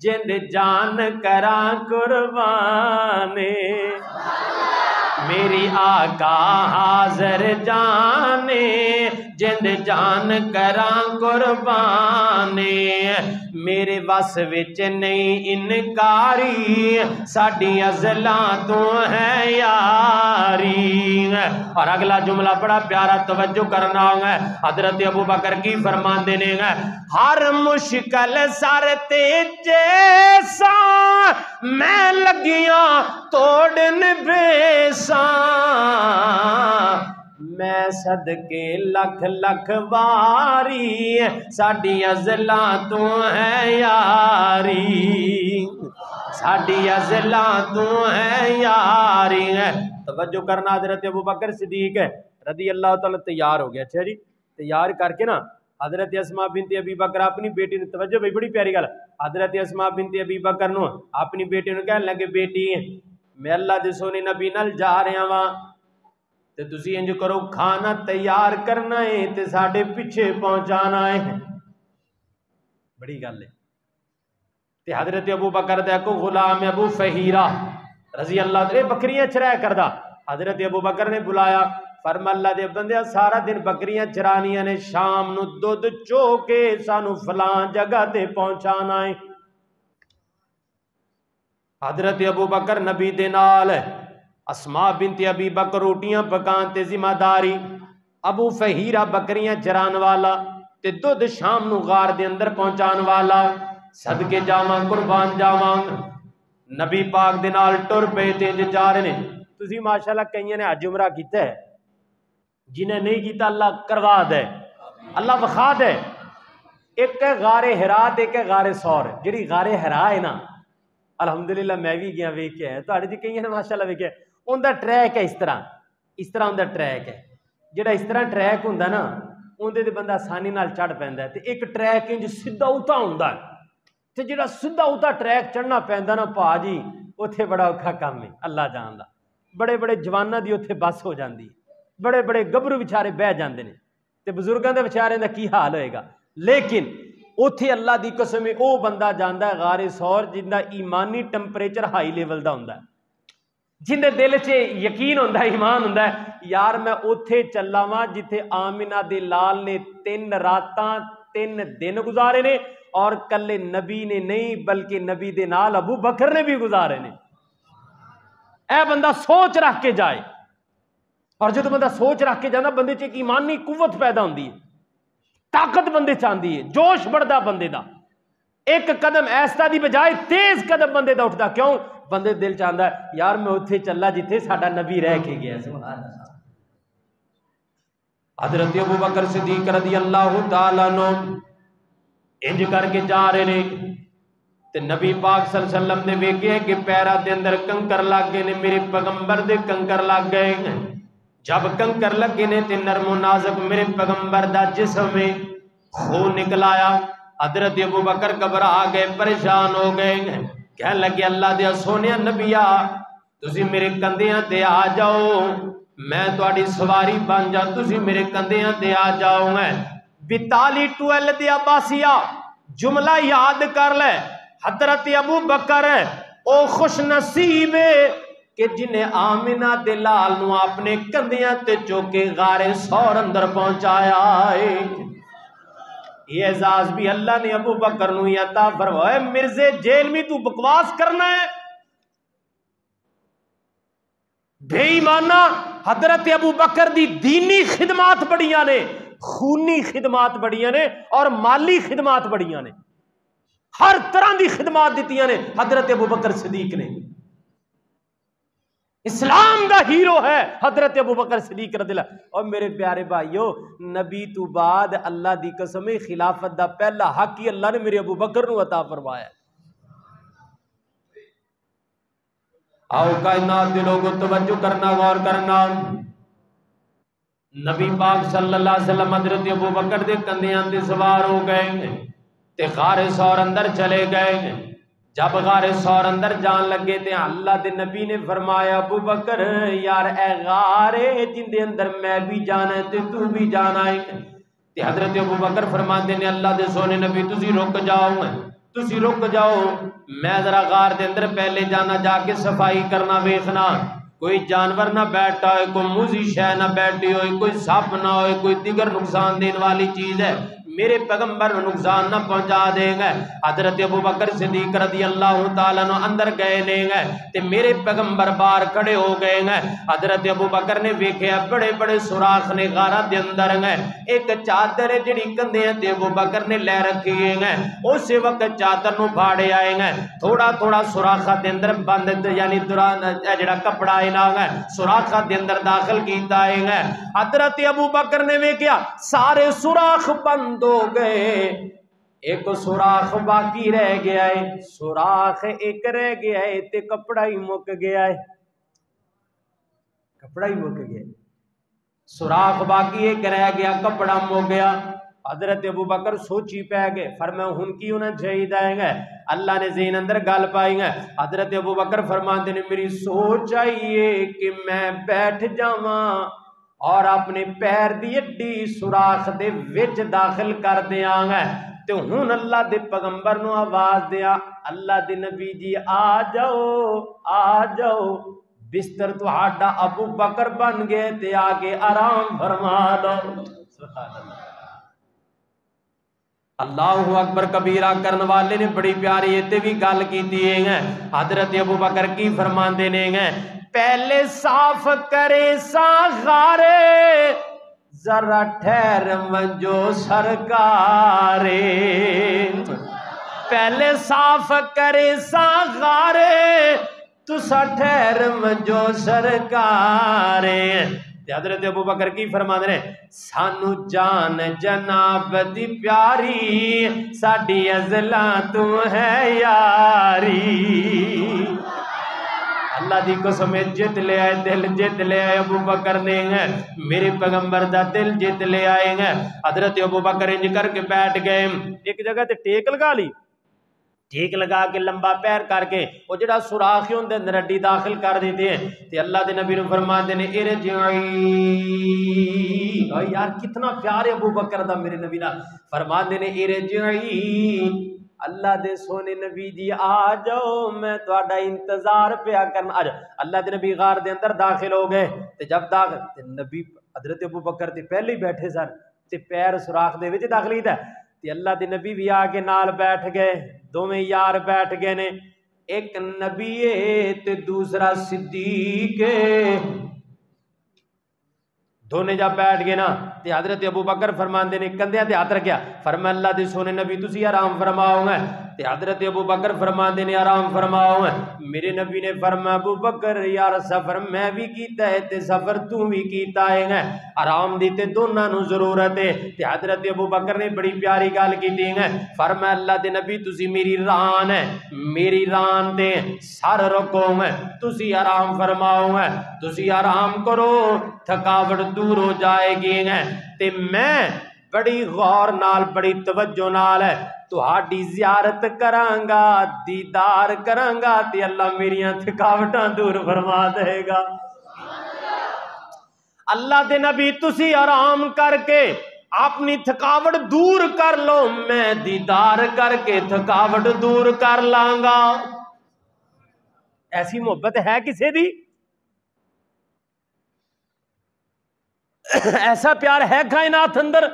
جند جان کراں قربانے، میری آقا حاضر جانے جند جان کراں قربانے، میرے وس وچ نہیں انکاری ساڈی ازلاں تو ہے یاری۔ اور اگلا جملہ بڑا پیارا توجہ کرنا ہے، حضرت ابو بکر کی فرماندے نے ہر مشکل سر تے جیسا میں لگیاں توڑن بیساں، میں صدقے لکھ لکھ واری ساڈی ازلاں تو ہے یاری، ساڈی ازلاں تو ہے یاری۔ توجہ کرنا، حضرت ابو بکر صدیق رضی اللہ تعالیٰ تیار ہو گیا، اچھا جی تیار کر کے نا حضرت اسماء بنت ابی بکر اپنی بیٹی نے، توجہ بھائی بڑی پیاری گل، حضرت اسماء بنت ابی بکر نو اپنی بیٹی نے کہنے لگے بیٹی میں اللہ دے سونے نبی نال جا رہا ہاں تے تسی انج کرو کھانا تیار کرنا ہے تے ساڈے پیچھے پہنچانا ہے، بڑی گل ہے۔ تے حضرت ابو بکر دے کو غلام ابو فہیرہ رضی اللہ عنہ بکریاں چرائے کردہ، حضرت ابو بکر نے بلایا، فرما اللہ دے بندے سارا دن بکریاں چرانیاں نے، شام نو دودھ چو کے سانو فلان جگہ تے پہنچانا ہے۔ حضرت ابو بکر نبی دے نال، اسماء بنت ابی بکر روٹیاں پکان تے ذمہ داری، ابو فہیرہ بکریاں چران والا تے دودھ شام نو غار دے اندر پہنچان والا، صدقے جاواں قربان جاواں، نبی پاک دے نال ٹر پے تے جا رہے نے۔ تسی ماشاءاللہ کئیاں نے حج عمرہ کیتا ہے، جنہیں نہیں کیتا اللہ کروا دے، اللہ بخا دے۔ ایک ہے غار ہرات، ایک ہے غار سور۔ جڑی غار ہرا ہے نا الحمدللہ میں بھی گیا ویکھ کے، تہاڈے جی کئیاں نے ماشاءاللہ ویکھیا، اون دا ٹریک ہے اس طرح اون دا ٹریک ہے، جڑا اس طرح ٹریک ہوندا نا اون دے بندہ آسانی نال چڑھ پیندا ہے، تے ایک ٹریک انج سیدھا اوتا ہوندا ہے، تے جڑا سیدھا اوتا ٹریک چڑھنا پیندا نا پا جی اوتھے بڑا اوکھا کام ہے، اللہ جاندا۔ بڑے بڑے جواناں دی اوتھے بس ہو جاندی، بڑے بڑے گبرو بیچارے بہ جاندے نے، تے بزرگاں دے بیچارے دا کی حال ہوئے گا۔ لیکن اوتھے اللہ دی قسم او بندہ جاندا ہے غار سور جندا ایمانی ٹمپریچر ہائی لیول دا ہوندا ہے، جندے دل چ یقین ہوندا ہے، ایمان ہوندا ہے یار میں اوتھے چلا واں جتھے آمنہ دے لال نے 3 راتاں 3 دن گزارے نے، اور کلے نبی نے نہیں بلکہ نبی دے نال ابو بکر نے بھی گزارے نے۔ اے بندہ سوچ رکھ کے جائے، اور جب بندہ سوچ رکھ کے جانا بندے چ ایک ایمانی قوت پیدا ہوندی ہے، طاقت بندے چاندی ہے، جوش بڑھدا بندے دا، ایک قدم ایسا دی بجائے تیز قدم بندے دا اٹھدا، کیوں؟ بندے دل چاہتا ہے یار میں اتھے چلا جتھے ساڈا نبی رہ کے گیا۔ سبحان اللہ۔ حضرت ابو بکر صدیق رضی اللہ تعالیٰ عنہ انج کر کے جا رہے نے تے نبی پاک صلی اللہ علیہ وسلم نے ویکھیا کہ پیرا دے اندر کنکر لگ گئے نے، میرے پیغمبر دے کنکر لگ گئے۔ جب کنکر لگے نے تے نرم و نازک میرے پیغمبر دا جسم میں خون نکل آیا۔ حضرت ابو بکر گھبرا گئے، پریشان ہو گئے، کہنے لگے اللہ دے سونیا نبیا تسی میرے کندھیاں تے آ جاؤ، میں تہاڈی سواری بن جا، تسی میرے کندھیاں تے آ جاؤ۔ بتالی 12 دے عباسیہ جملہ یاد کر لے، حضرت ابو بکر او خوش نصیب کہ جنہیں آمنہ دے لال نو اپنے کندھیاں تے چوکے غار سور اندر پہنچایا ہے۔ یہ اعزاز بھی اللہ نے ابو بکر نو عطا فرمایا۔ مرزے جیل میں تو بکواس کرنا ہے؟ بے ایمانہ حضرت ابو بکر دی دینی خدمات بڑیاں نے، خونی خدمات بڑیاں نے، اور مالی خدمات بڑیاں نے، ہر طرح دی خدمات دیتیاں نے حضرت ابو بکر صدیق نے۔ اسلام دا ہیرو ہے حضرت ابو بکر صدیق رضی اللہ۔ اور میرے پیارے بھائیو نبی تو بعد اللہ دی قسم خلافت دا پہلا حق ہی اللہ نے میرے ابو بکر نو عطا فرمایا۔ آؤ کائنات دے لوگوں توجہ کرنا، غور کرنا، نبی پاک صلی اللہ علیہ وسلم حضرت ابو بکر دے کندھیاں تے سوار ہو گئے تے غار سور اندر چلے گئے۔ جب غار سور اندر جان لگے تے اللہ دے نبی نے فرمایا ابو بکر یار اے غار جن دے اندر میں بھی جانا ہے تے تو بھی جانا ہے تے حضرت ابو بکر فرماتے نے اللہ دے سونے نبی تسی رک جاؤ تسی رک جاؤ میں ذرا غار دے اندر پہلے جانا جا کے صفائی کرنا ویکھنا کوئی جانور نہ بیٹھا ہوئے کوئی موذی شے نہ بیٹھی ہوئے کوئی سپ نہ ہوئے کوئی دیگر نقصان دین والی چیز ہے میرے پیغمبر نقصان نہ پہنچا دیں گے حضرت ابو بکر صدیق رضی اللہ تعالیٰ عنہ اندر گئے لیں گے تے میرے پیغمبر باہر کھڑے ہو گئے گے حضرت ابو بکر نے ویکھیا بڑے بڑے سوراخ نے غارہ دے اندر گئے ایک چادر ہے جڑی کندھے تے ابو بکر نے لے رکھی ہے اسی وقت چادر نو پھاڑے آئے گے تھوڑا تھوڑا سوراخاں دے اندر بند یعنی دوران جڑا کپڑا ہے نا سوراخاں دے اندر داخل کیتا ہے حضرت ابو بکر نے ویکھیا سارے سوراخ بند ہو گئے ایک سوراخ باقی رہ گیا ہے سوراخ ایک رہ گیا ہے تے کپڑا ہی مک گیا ہے کپڑا ہی مک گیا سوراخ باقی ایک رہ گیا کپڑا مک گیا حضرت ابو بکر سوچی پہ گئے فرمایا ہن کی انہیں شہید آئیں گے اللہ نے ذہن اندر گل پائی گے حضرت ابو بکر فرماتے نے میری سوچ آئیے کہ میں بیٹھ جاواں اور اپنے پیر دی اڈی سوراخ دے وچ داخل کر دیاں گے تے ہن اللہ دے پیغمبر نو آواز دیا اللہ دے نبی جی آ جاؤ بستر تہاڈا ابو بکر بن گئے تے آگے آرام فرما لو سبحان اللہ اللہ اکبر کبیرہ کرنے والے نے بڑی پیاری ایتے بھی گل کیتی ہے حضرت ابو بکر کی فرماندے نے پہلے صاف کرے سا غارے ذرا ٹھہر منجو سرکارے پہلے صاف کرے سا غارے تسا ٹھہر منجو سرکارے حضرت ابو بکر کی فرماتے ہیں سانو جان جناب دی پیاری ساڈی ازلاں تو ہے یاری اللہ دی قسم جت لے آئے دل جت لے آئے ابو بکر نے میرے پیغمبر دا دل جت لے آئے حضرت ابو بکر انج کر کے بیٹھ گئے ایک جگہ تے ٹیک لگا لی ٹھیک لگا کے لمبا پیر کر کے وہ جڑا سوراخ ہے اندر اندر ہڈی داخل کر دیتے ہیں تے اللہ دے نبی نے فرماتے ہیں ارجعی یار کتنا پیار ہے ابو بکر دا میرے نبی نال فرماتے ہیں ارجعی اللہ دے سونے نبی جی آ جاؤ میں تہاڈا انتظار پیا کرنا آ جاؤ اللہ دے نبی غار دے اندر داخل ہو گئے تے جب داخل تے نبی حضرت ابو بکر تے پہلے ہی بیٹھے سن تے پیر سوراخ دے وچ داخل کیتا تے اللہ دے نبی بھی آ کے نال بیٹھ گئے دوویں یار بیٹھ گئے نے ایک نبی ہے تے دوسرا صدیق ہے دونے جب بیٹھ گئے نا تے حضرت ابو بکر فرماندے نے کندھیاں تے ہاتھ رکھیا فرمایا اللہ دے سونے نبی تسی آرام فرماؤ گے تے حضرت ابو بکر فرماندے نے آرام فرماؤ گے میرے نبی نے فرمایا ابو بکر یار سفر میں بھی کیتا ہے تے سفر تو بھی کیتا ہے آرام دی تے دوناں نو ضرورت ہے تے حضرت ابو بکر نے بڑی پیاری گل کیتی ہے فرمایا اللہ دے نبی تسی میری ران ہے میری ران تے سر رکو گے تسی آرام فرماؤ گے تسی آرام کرو تھکاوٹ دور ہو جائے گی تے میں بڑی غور نال بڑی توجہ نال ہے تہاڈی زیارت کرانگا دیدار کرانگا تے اللہ میریاں تھکاوٹاں دور فرما دے گا اللہ دے نبی تسی آرام کر کے اپنی تھکاوٹ دور کر لو میں دیدار کر کے تھکاوٹ دور کر لانگا ایسی محبت ہے کسے دی ایسا پیار ہے کائنات اندر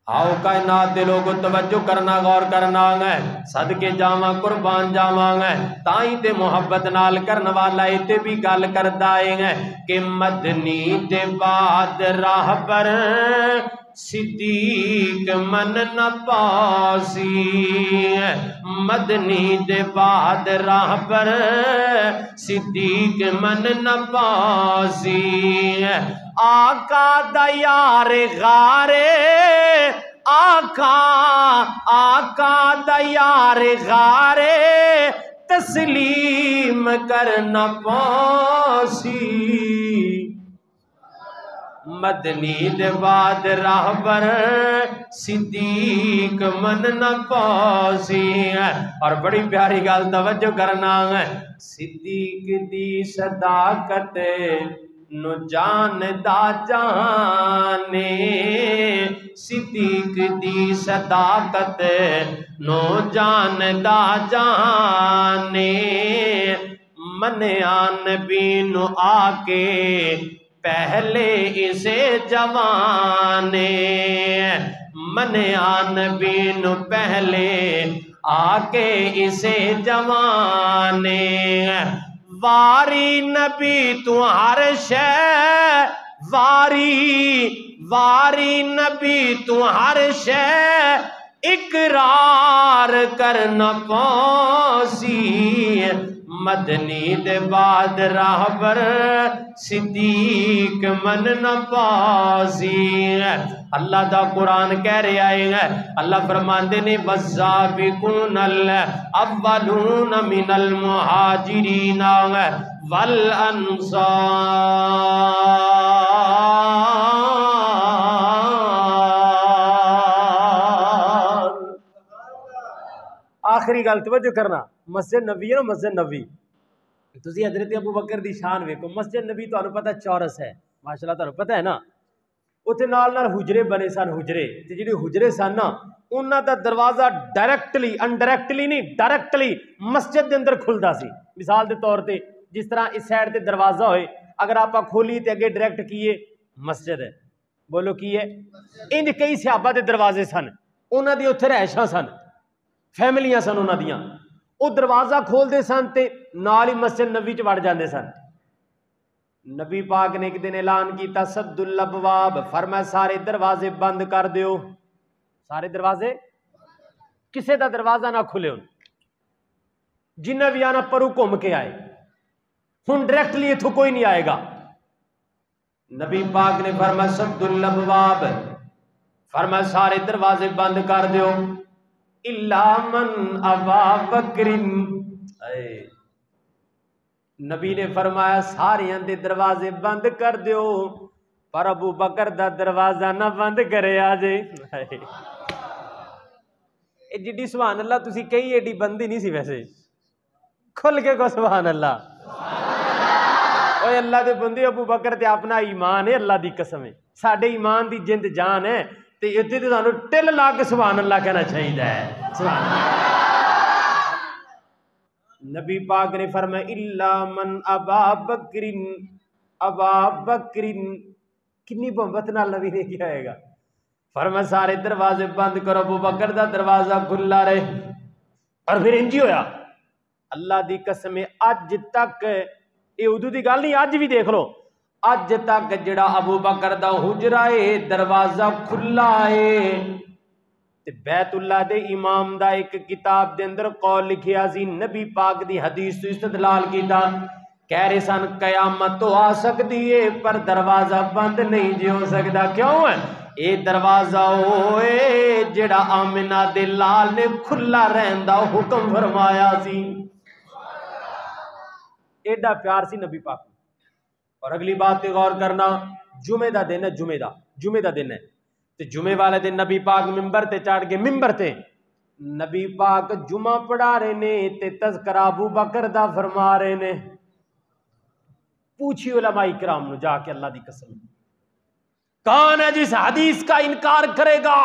آؤ کائنات دے لوگوں توجہ کرنا غور کرنا گے صدقے جاواں قربان جاواں گے تائیں تے محبت نال کرن والا ایتے بھی گل کردا ہے کہ مدنی دے بعد راہ پر صدیق من نہ پاسی مدنی دے بعد راہ پر صدیق من نہ پاسی آقا دا یار غارے آقا دا یار غارے تسلیم کرنا پاسی مدنی دے بعد راہبر صدیق من نہ پاسی ہے۔ اور بڑی پیاری گل توجہ کرنا ہے، صدیق دی صداقت نو جان دا جانے، صدیق دی صداقت نو جان دا جانے، منیا نبی نو آکے پہلے اسے جوانے، منیا نبی نو پہلے آکے اسے جوانے، واری نبی تو ہر شے، واری نبی تو ہر شے اقرار کرنا پاسی، مدنی دے بعد راہبر صدیق من نہ پاسی۔ اللہ دا قرآن کہہ رہا ہے، اللہ فرماندے نے والسابقون الاولون من المہاجرین والانصار۔ آخری گل توجہ کرنا، مسجد نبی ہے نا، مسجد نبی تسی حضرت ابو بکر دی شان ویکھو، مسجد نبی تانوں پتہ چورس ہے، ماشاءاللہ تانوں پتہ ہے نا، اتنے نال حجرے بنے سن، حجرے تے جڑے حجرے سن نا انہاں دا دروازہ ڈائریکٹلی انڈائریکٹلی نہیں ڈائریکٹلی مسجد دے اندر کھلدا سی۔ مثال دے طور تے جس طرح اس سائڈ تے دروازہ ہوئے، اگر آپ کھولی تے اگے ڈائریکٹ کیے مسجد ہے، بولو کی ہے، انج کئی صحابہ دے دروازے سن، انہاں دی اوتھے رہائشاں سن، فیملیاں سن انہاں دیاں، وہ دروازہ کھول دے سن تے نال ہی مسجد نبی چ وڑ جاندے سن۔ نبی پاک نے ایک دن اعلان کیتا سد الابواب، فرمایا سارے دروازے بند کر دیو، سارے دروازے، کسے دا دروازہ نہ کھلے ہون، جنہیں بھی آنا پرو گھوم کے آئے، ہن ڈائریکٹلی اتھوں کوئی نہیں آئے گا۔ نبی پاک نے فرمایا سد الابواب، فرمایا سارے دروازے بند کر دیو، الا من ابا بکر، نبی نے فرمایا سارے دے دروازے بند کر دیو پر ابو بکر دا دروازہ نہ بند کرے آجے۔ اے جڑی سبحان اللہ تسی کئی ایڈی بندی نہیں سی، ویسے کھل کے کو سبحان اللہ، اوے اللہ دے بندے ابو بکر تے اپنا ایمان ہے، اللہ دی قسم ہے، ساڈے ایمان دی جند جان ہے تے اتنے تے سانو ٹل لا کے سبحان اللہ کہنا چاہیے ہے، سبحان اللہ۔ نبی پاک نے فرمایا الا من ابا بکر، ابا بکر، کنی محبت نال نبی نے کیا ہے گا، فرمایا سارے دروازے بند کرو، ابو بکر دا دروازہ کھلا رہے۔ اور پھر انجی ہویا، اللہ دی قسم اج تک، یہ ادو دی گل نہیں، اج بھی دیکھ لو، اج تک جڑا ابو بکر دا حجرہ ہے دروازہ کھلا ہے، تے بیت اللہ دے امام دا ایک کتاب دے اندر قول لکھیا سی، نبی پاک دی حدیث تو استدلال کیتا، کہہ رہے سن قیامت تو آ سکتی ہے پر دروازہ بند نہیں جی ہو سکتا، کیوں ہے؟ اے دروازہ ہوئے جڑا آمنہ دے لال نے کھلا رہندا حکم فرمایا سی، ایڈا پیار سی نبی پاک۔ اور اگلی بات تے غور کرنا، جمعہ دا دن ہے، جمعہ دا دن ہے، تے جمعے والے دن نبی پاک ممبر تے چڑھ کے، ممبر تے نبی پاک جمعہ پڑھا رہے نے تے تذکرہ ابو بکر دا فرما رہے نے۔ پوچھی علماء کرام نو جا کے اللہ دی قسم، کون ہے جس حدیث کا انکار کرے گا؟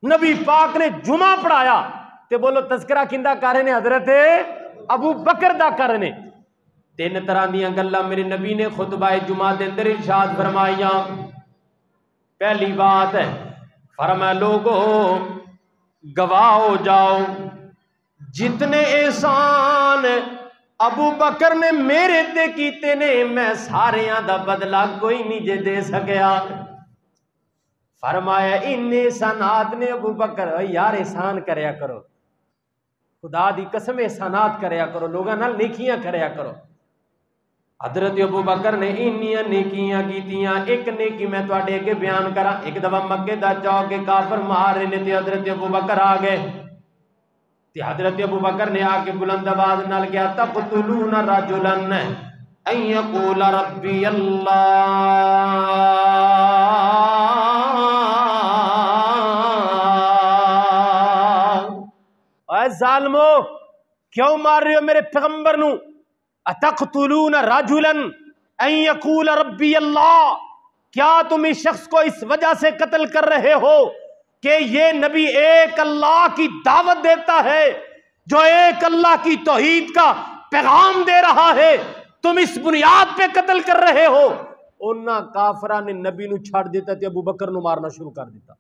نبی پاک نے جمعہ پڑھایا تے بولو تذکرہ کندہ کر رہے نے؟ حضرت ابو بکر دا کر رہے نے۔ تین طرح دیاں گلاں میرے نبی نے خطبہ جمعہ دے اندر ارشاد فرمائیاں۔ پہلی بات ہے فرمایا لوگو گواہ ہو جاؤ جتنے احسان ابو بکر نے میرے تے کیتے نے میں ساریاں دا بدلہ کوئی نہیں جے دے سکیا۔ فرمایا ان احسانات نے ابو بکر، یار احسان کریا کرو، خدا دی قسم احسانات کریا کرو، لوگاں نال نیکیاں کریا کرو۔ حضرت ابو بکر نے انیاں نیکیاں کیتیاں، ایک نیکی میں تواڈے اگے بیان کراں۔ ایک دفعہ مکے دا چوک کے کافر مار رہے نے تے حضرت ابو بکر آ گئے تے حضرت ابو بکر نے آ کے بلند آواز نال کہا تقتلون رجلا، ان یقول ربی اللہ. اے ظالمو کیوں مار رہے ہو میرے پیغمبر نو؟ اتقتلون رجلا ان یقول ربی اللہ، کیا تم اس شخص کو اس وجہ سے قتل کر رہے ہو کہ یہ نبی ایک اللہ کی دعوت دیتا ہے، جو ایک اللہ کی توحید کا پیغام دے رہا ہے، تم اس بنیاد پہ قتل کر رہے ہو؟ انہاں کافراں نے نبی نو چھڑ دیتا تے ابو بکر نو مارنا شروع کر دیتا.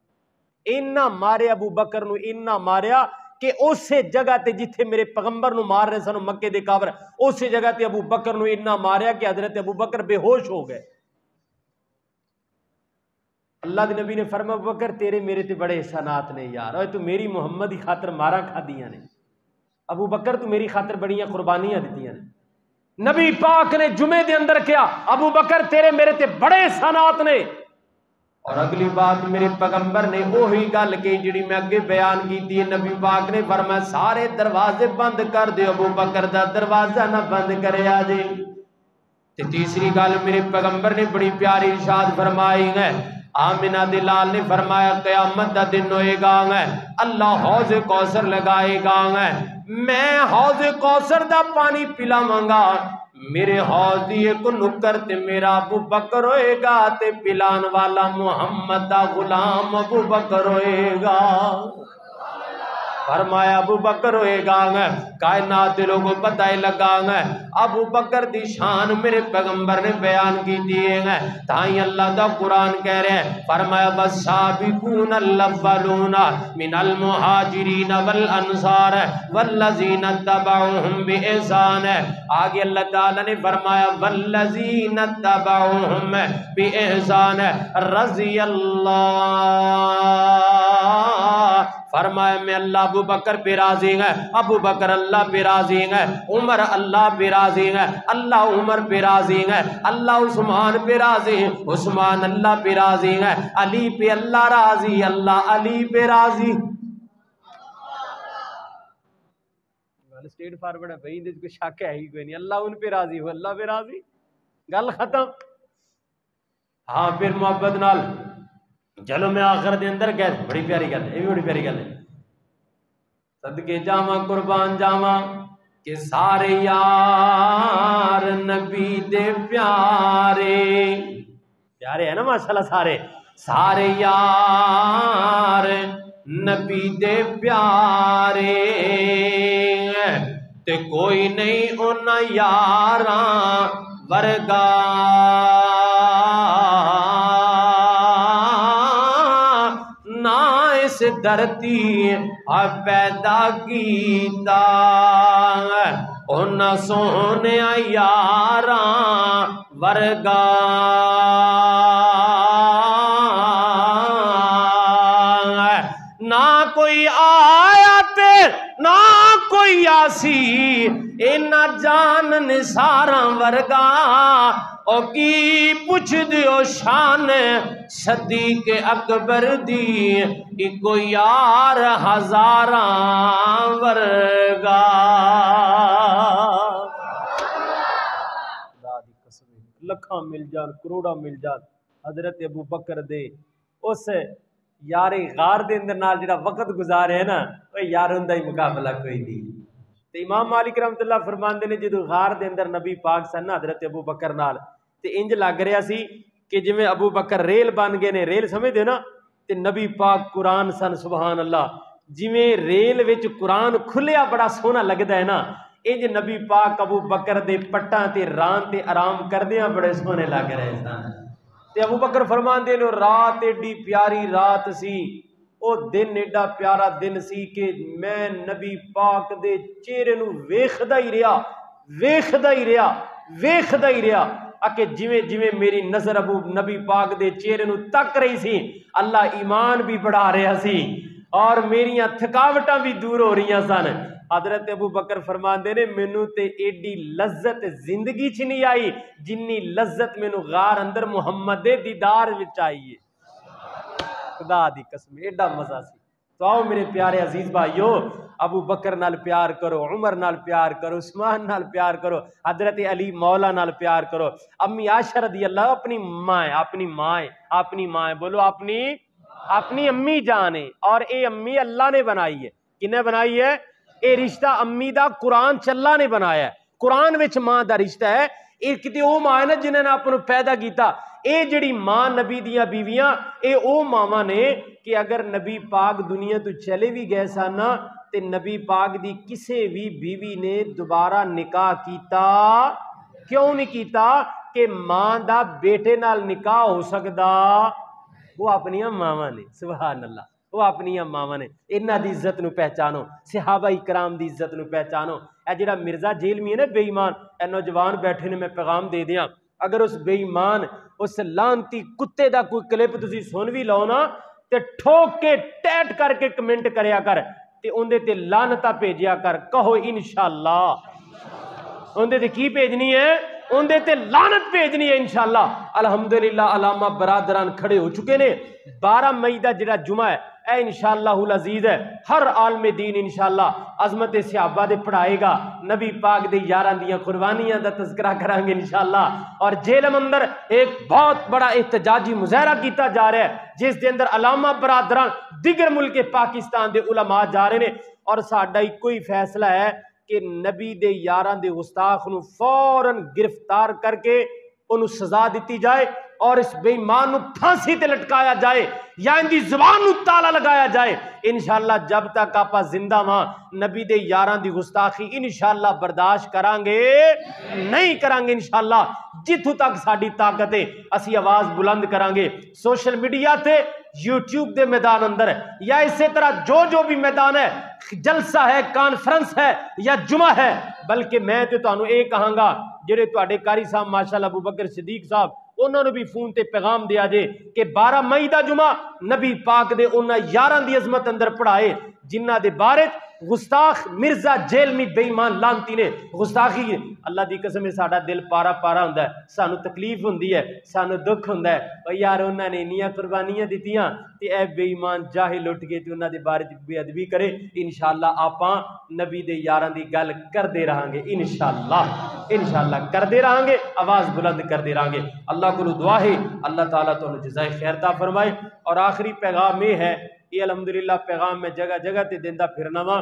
انہاں مارے ابو بکر نو، انہاں ماریا کہ اسے جگہ تے جتھے میرے پیغمبر نو مار رہے سن مکے دے کافر، اسے جگہ تے ابو بکر نو انہاں ماریا کہ حضرت ابو بکر بے ہوش ہو گئے. اللہ دے نبی نے فرمایا ابو بکر تیرے میرے تے بڑے احسانات نے یار، اوے تو میری محمد کی خاطر مارا کھادیاں نے، ابو بکر تو میری خاطر بڑیاں قربانیاں دیتیاں نے. نبی پاک نے جمعے دے اندر کیا ابو بکر تیرے میرے تے بڑے احسانات نے. اور اگلی بات میرے پیغمبر نے وہی گل کی جڑی میں اگے بیان کی تھی. نبی پاک نے فرمایا سارے دروازے بند کر دے، ابو بکر دا دروازہ نہ بند کرے آجے. تیسری گل میرے پیغمبر نے بڑی پیاری ارشاد فرمائی ہے. آمنہ دلال نے فرمایا قیامت دا دن ہوئے گا ہے، اللہ حوض کوثر لگائے گا ہے، میں حوض کوثر دا پانی پلاواں گا، میرے حوض دی ایک نکر تے میرا ابو بکر ہوئے گا تے پلان والا محمد دا غلام ابو بکر ہوئے گا. فرمایا ابو بکر ہوئے گا ہے، کائنات دے لوگوں پتہ ہی لگا ہے. ابو بکر دی شان میرے پیغمبر نے بیان کی دیئے ہیں، تائیں اللہ دا قرآن کہہ رہے ہیں. فرمایا والسابقون الاولون من المہاجرین والانصار والذین اتبعوہم بإحسان. آگے اللہ تعالیٰ نے فرمایا والذین اتبعوہم بإحسان رضی اللہ. فرمایا میں اللہ ابو بکر پہ راضی ہے، ابو بکر اللہ پہ راضی ہے، عمر اللہ پہ راضی ہے، اللہ عمر پہ راضی ہے، اللہ عثمان پہ راضی ہے، عثمان اللہ پہ راضی ہے، علی پہ اللہ راضی، اللہ علی پہ راضی. اسٹیٹ فارورڈ ہے بھائی، کوئی شک ہے ہی کوئی نہیں، اللہ ان پہ راضی ہو، اللہ پہ راضی، گل ختم. ہاں پھر محبت نال چلو میں آخر دے اندر گئے، بڑی پیاری گل ہے، یہ بھی بڑی پیاری گل ہے. صدقے جاواں قربان جاواں کہ سارے یار نبی دے پیارے پیارے ہیں نا ماشاءاللہ، سارے سارے یار نبی دے پیارے تے کوئی نہیں انہاں یاراں ورگا. اس دھرتی پیدا کیتا ان سونے یاراں ورگا. نہ کوئی آیت نہ کوئی آسی اینا جان نثاراں ورگا. او کی پوچھ دیو شان صدیق اکبر دی ایکو یار ہزاراں ورگا. لکھاں مل جان کروڑا مل جان حضرت ابو بکر دے اس یاری غار دے اندر نال جڑا وقت گزارے ہے نا، وہ یار ہوندا ہی مقابلہ کوئی نہیں. تے امام مالک رحمت اللہ فرماندے نے جدوں غار دے اندر نبی پاک سن حضرت ابو بکر نال تے انج لگ رہا سی کہ جویں ابو بکر ریل بن گئے نے، ریل سمجھ دے نا، تے نبی پاک قرآن سن. سبحان اللہ، جویں ریل وچ قرآن کھلیا بڑا سونا لگدا ہے نا، انج نبی پاک ابو بکر دے پٹاں تے ران تے آرام کردیاں بڑے سونے لگ رہے سن. تے ابو بکر فرماندے نے رات ایڈی پیاری رات سی، او دن ایڈا پیارا دن سی کہ میں نبی پاک دے چہرے نو ویکھدا ہی رہیا ویکھدا ہی رہیا ویکھدا ہی رہیا کہ جویں جویں میری نظر ابو نبی پاک دے چہرے نو تک رہی سی، اللہ ایمان بھی بڑھا رہا سی اور میریاں تھکاوٹاں بھی دور ہو رہی سن. حضرت ابو بکر فرماندے نے مینوں تے ایڈی لذت زندگی چ نہیں آئی جنی لذت مینوں غار اندر محمد دے دیدار وچ آئی ہے. خدا دی قسم ایڈا مزہ سی. تو آؤ میرے پیارے عزیز بھائیو، ابو بکر نال پیار کرو، عمر نال پیار کرو، عثمان نال پیار کرو، حضرت علی مولا نال پیار کرو، امی عائشہ رضی اللہ اپنی ماں بولو اپنی امی جان ہے، اور اے امی اللہ نے بنائی ہے۔ کنے بنائی ہے؟ اے رشتہ امی دا قرآن چلا نے بنایا ہے، قرآن وچ ماں دا رشتہ ہے۔ اے کتے او ماں نے جنہیں آپ کو پیدا کیتا، اے جڑی ماں نبی دیاں بیویاں اے او ماما نے کہ اگر نبی پاک دنیا تو چلے بھی گئے سن تے نبی پاک دی کسے بھی بیوی نے دوبارہ نکاح کیتا کیوں نہیں کیتا؟ کہ ماں دا بیٹے نال نکاح ہو سکدا، وہ اپنی ماما نے، سبحان اللہ، وہ اپنی ماما نے۔ انہاں دی عزت نو پہچانو، صحابہ کرام دی عزت نو پہچانو۔ اے جڑا مرزا جیلمی ہے نا بے ایمان، اے نوجوان بیٹھے نے، میں پیغام دے دیاں، اگر اس بے ایمان اس لانتی کتے دا کوئی کلپ تسی سن بھی لو نا تے ٹھوک کے ٹیٹ کر کے کمنٹ کریا کر تے اندے تے لعنتاں بھیجیا کر، کہو انشاءاللہ۔ اندے تے کی بھیجنی ہے؟ اندے تے لعنت بھیجنی ہے انشاءاللہ۔ الحمدللہ علامہ برادران کھڑے ہو چکے نے۔ 12 مئی دا جڑا جمعہ ہے اے انشاءاللہ العزیز ہے، ہر عالم دین انشاءاللہ عظمت صحابہ دے پڑھائے گا، نبی پاک دے یاراں دیاں قربانیاں دا تذکرہ کریں گے انشاءاللہ۔ اور جیلم اندر ایک بہت بڑا احتجاجی مظاہرہ کیتا جا رہا ہے جس دے اندر علامہ برادران دیگر ملک پاکستان دے علماء جا رہے ہیں، اور ساڈا ہی کوئی فیصلہ ہے کہ نبی دے یاراں دے گستاخ نو فوراً گرفتار کر کے انہوں سزا دیتی جائے، اور اس بے ایمان نو پھانسی تے لٹکایا جائے یا ان دی زبان نو تالا لگایا جائے۔ انشاءاللہ جب تک آپا زندہ ماں نبی دے یاراں دی گستاخی انشاءاللہ برداشت کرانگے نہیں کرانگے انشاءاللہ، جتھوں تک ساڈی طاقت ہے اسی آواز بلند کرانگے، سوشل میڈیا تے یوٹیوب دے میدان اندر یا اسی طرح جو بھی میدان ہے، جلسہ ہے، کانفرنس ہے یا جمعہ ہے، بلکہ میں تے تانوں اے کہاں گا جڑے تواڈے قاری صاحب ماشاءاللہ ابو بکر صدیق صاحب انہوں نے بھی فون تے پیغام دیا جے کہ 12 مئی دا جمعہ نبی پاک دے انہاں یاراں دی عظمت اندر پڑھائے جنہ دے بارے گستاخ مرزا جیلمی بے ایمان لانتی نے گستاخی ہے۔ اللہ دی قسم ساڈا دل پارا پارا ہوندا ہے، سانو تکلیف ہوندی ہے، سانو دکھ ہوندا ہے، او یار انہاں نے انیاں قربانیاں دتیاں تے اے بے ایمان جاہل اٹھ کے تے انہاں دے بارے بے ادبی کرے۔ انشاءاللہ آپاں نبی دے یاراں دی گل کردے رہاں گے، انشاءاللہ کردے رہاں گے، آواز بلند کردے رہاں گے۔ اللہ کو دعا ہے اللہ تعالیٰ تو جزائے خیر عطا فرمائے۔ اور آخری پیغام یہ ہے، یہ الحمدللہ پیغام میں جگہ جگہ تے دیندہ پھرنا وا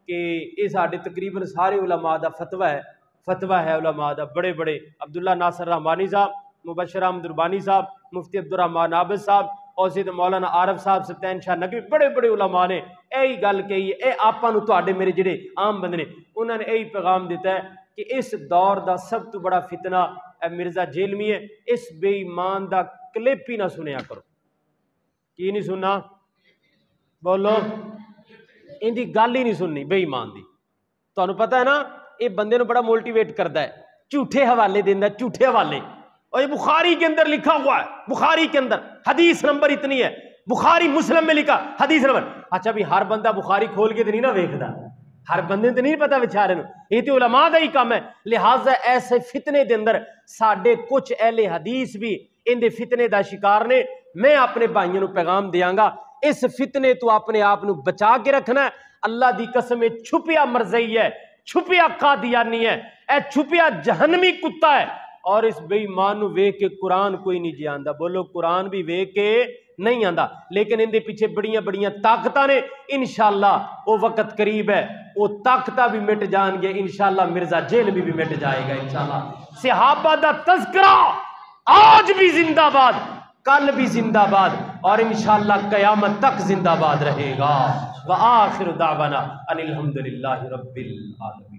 کہ یہ ساڈے تقریباً سارے علماء دا فتویٰ ہے علماء دا، بڑے بڑے عبداللہ ناصر رحمانی صاحب، مبشر احمد ربانی صاحب، مفتی عبدالرحمن عابد صاحب اور سید مولانا عارف صاحب سلطان شاہ نقوی، بڑے بڑے علماء نے یہی گل کہی ہے۔ اے آپاں نوں تواڈے میرے جڑے عام بندے نے انہوں نے یہی پیغام دیتا ہے کہ اس دور دا سب تو بڑا فتنہ اے مرزا جیلمی ہے، اس بے ایمان دا کلپ ہی نہ سنیا کرو۔ کی نہیں سننا؟ بولو، ان دی گل ہی نہیں سننی بے ایمان دی۔ تانوں پتہ ہے نا یہ بندے نو بڑا موٹیویٹ کرتا ہے، جھوٹے حوالے دیندا ہے، جھوٹے حوالے۔ اور یہ بخاری کے اندر لکھا ہوا ہے، بخاری کے اندر حدیث نمبر اتنی ہے، بخاری مسلم میں لکھا حدیث نمبر۔ اچھا بھی ہر بندہ بخاری کھول کے تو نہیں نہ ویکھدا، ہر بندے تو نہیں پتا بیچارے نو، یہ تو علماء دا ہی کام ہے۔ لہٰذا ایسے فتنے دے اندر ساڈے کچھ اہل حدیث بھی ان دے فتنے دا شکار نے۔ میں اپنے بھائیوں نو پیغام دیاں گا، اس فتنے تو اپنے آپ نو بچا کے رکھنا ہے۔ اللہ دی قسم چھپیا مرزئی ہے، چھپیا قادیانی ہے، اے چھپیا جہنمی کتا ہے، اور اس بے ایمان نو ویکھ کے قرآن کوئی نہیں جی آندا۔ بولو قرآن بھی ویکھ کے نہیں آندا، لیکن ان دے پیچھے بڑیاں بڑیاں طاقتاں نے۔ انشاءاللہ وہ وقت قریب ہے، وہ طاقتاں بھی مٹ جان گے انشاءاللہ، مرزا جیلمی بھی مٹ جائے گا انشاءاللہ۔ صحابہ دا تذکرہ آج بھی زندہ باد، کل بھی زندہ باد، اور انشاءاللہ قیامت تک زندہ باد رہے گا۔ وآخر دعوانا ان الحمدللہ رب العالمین۔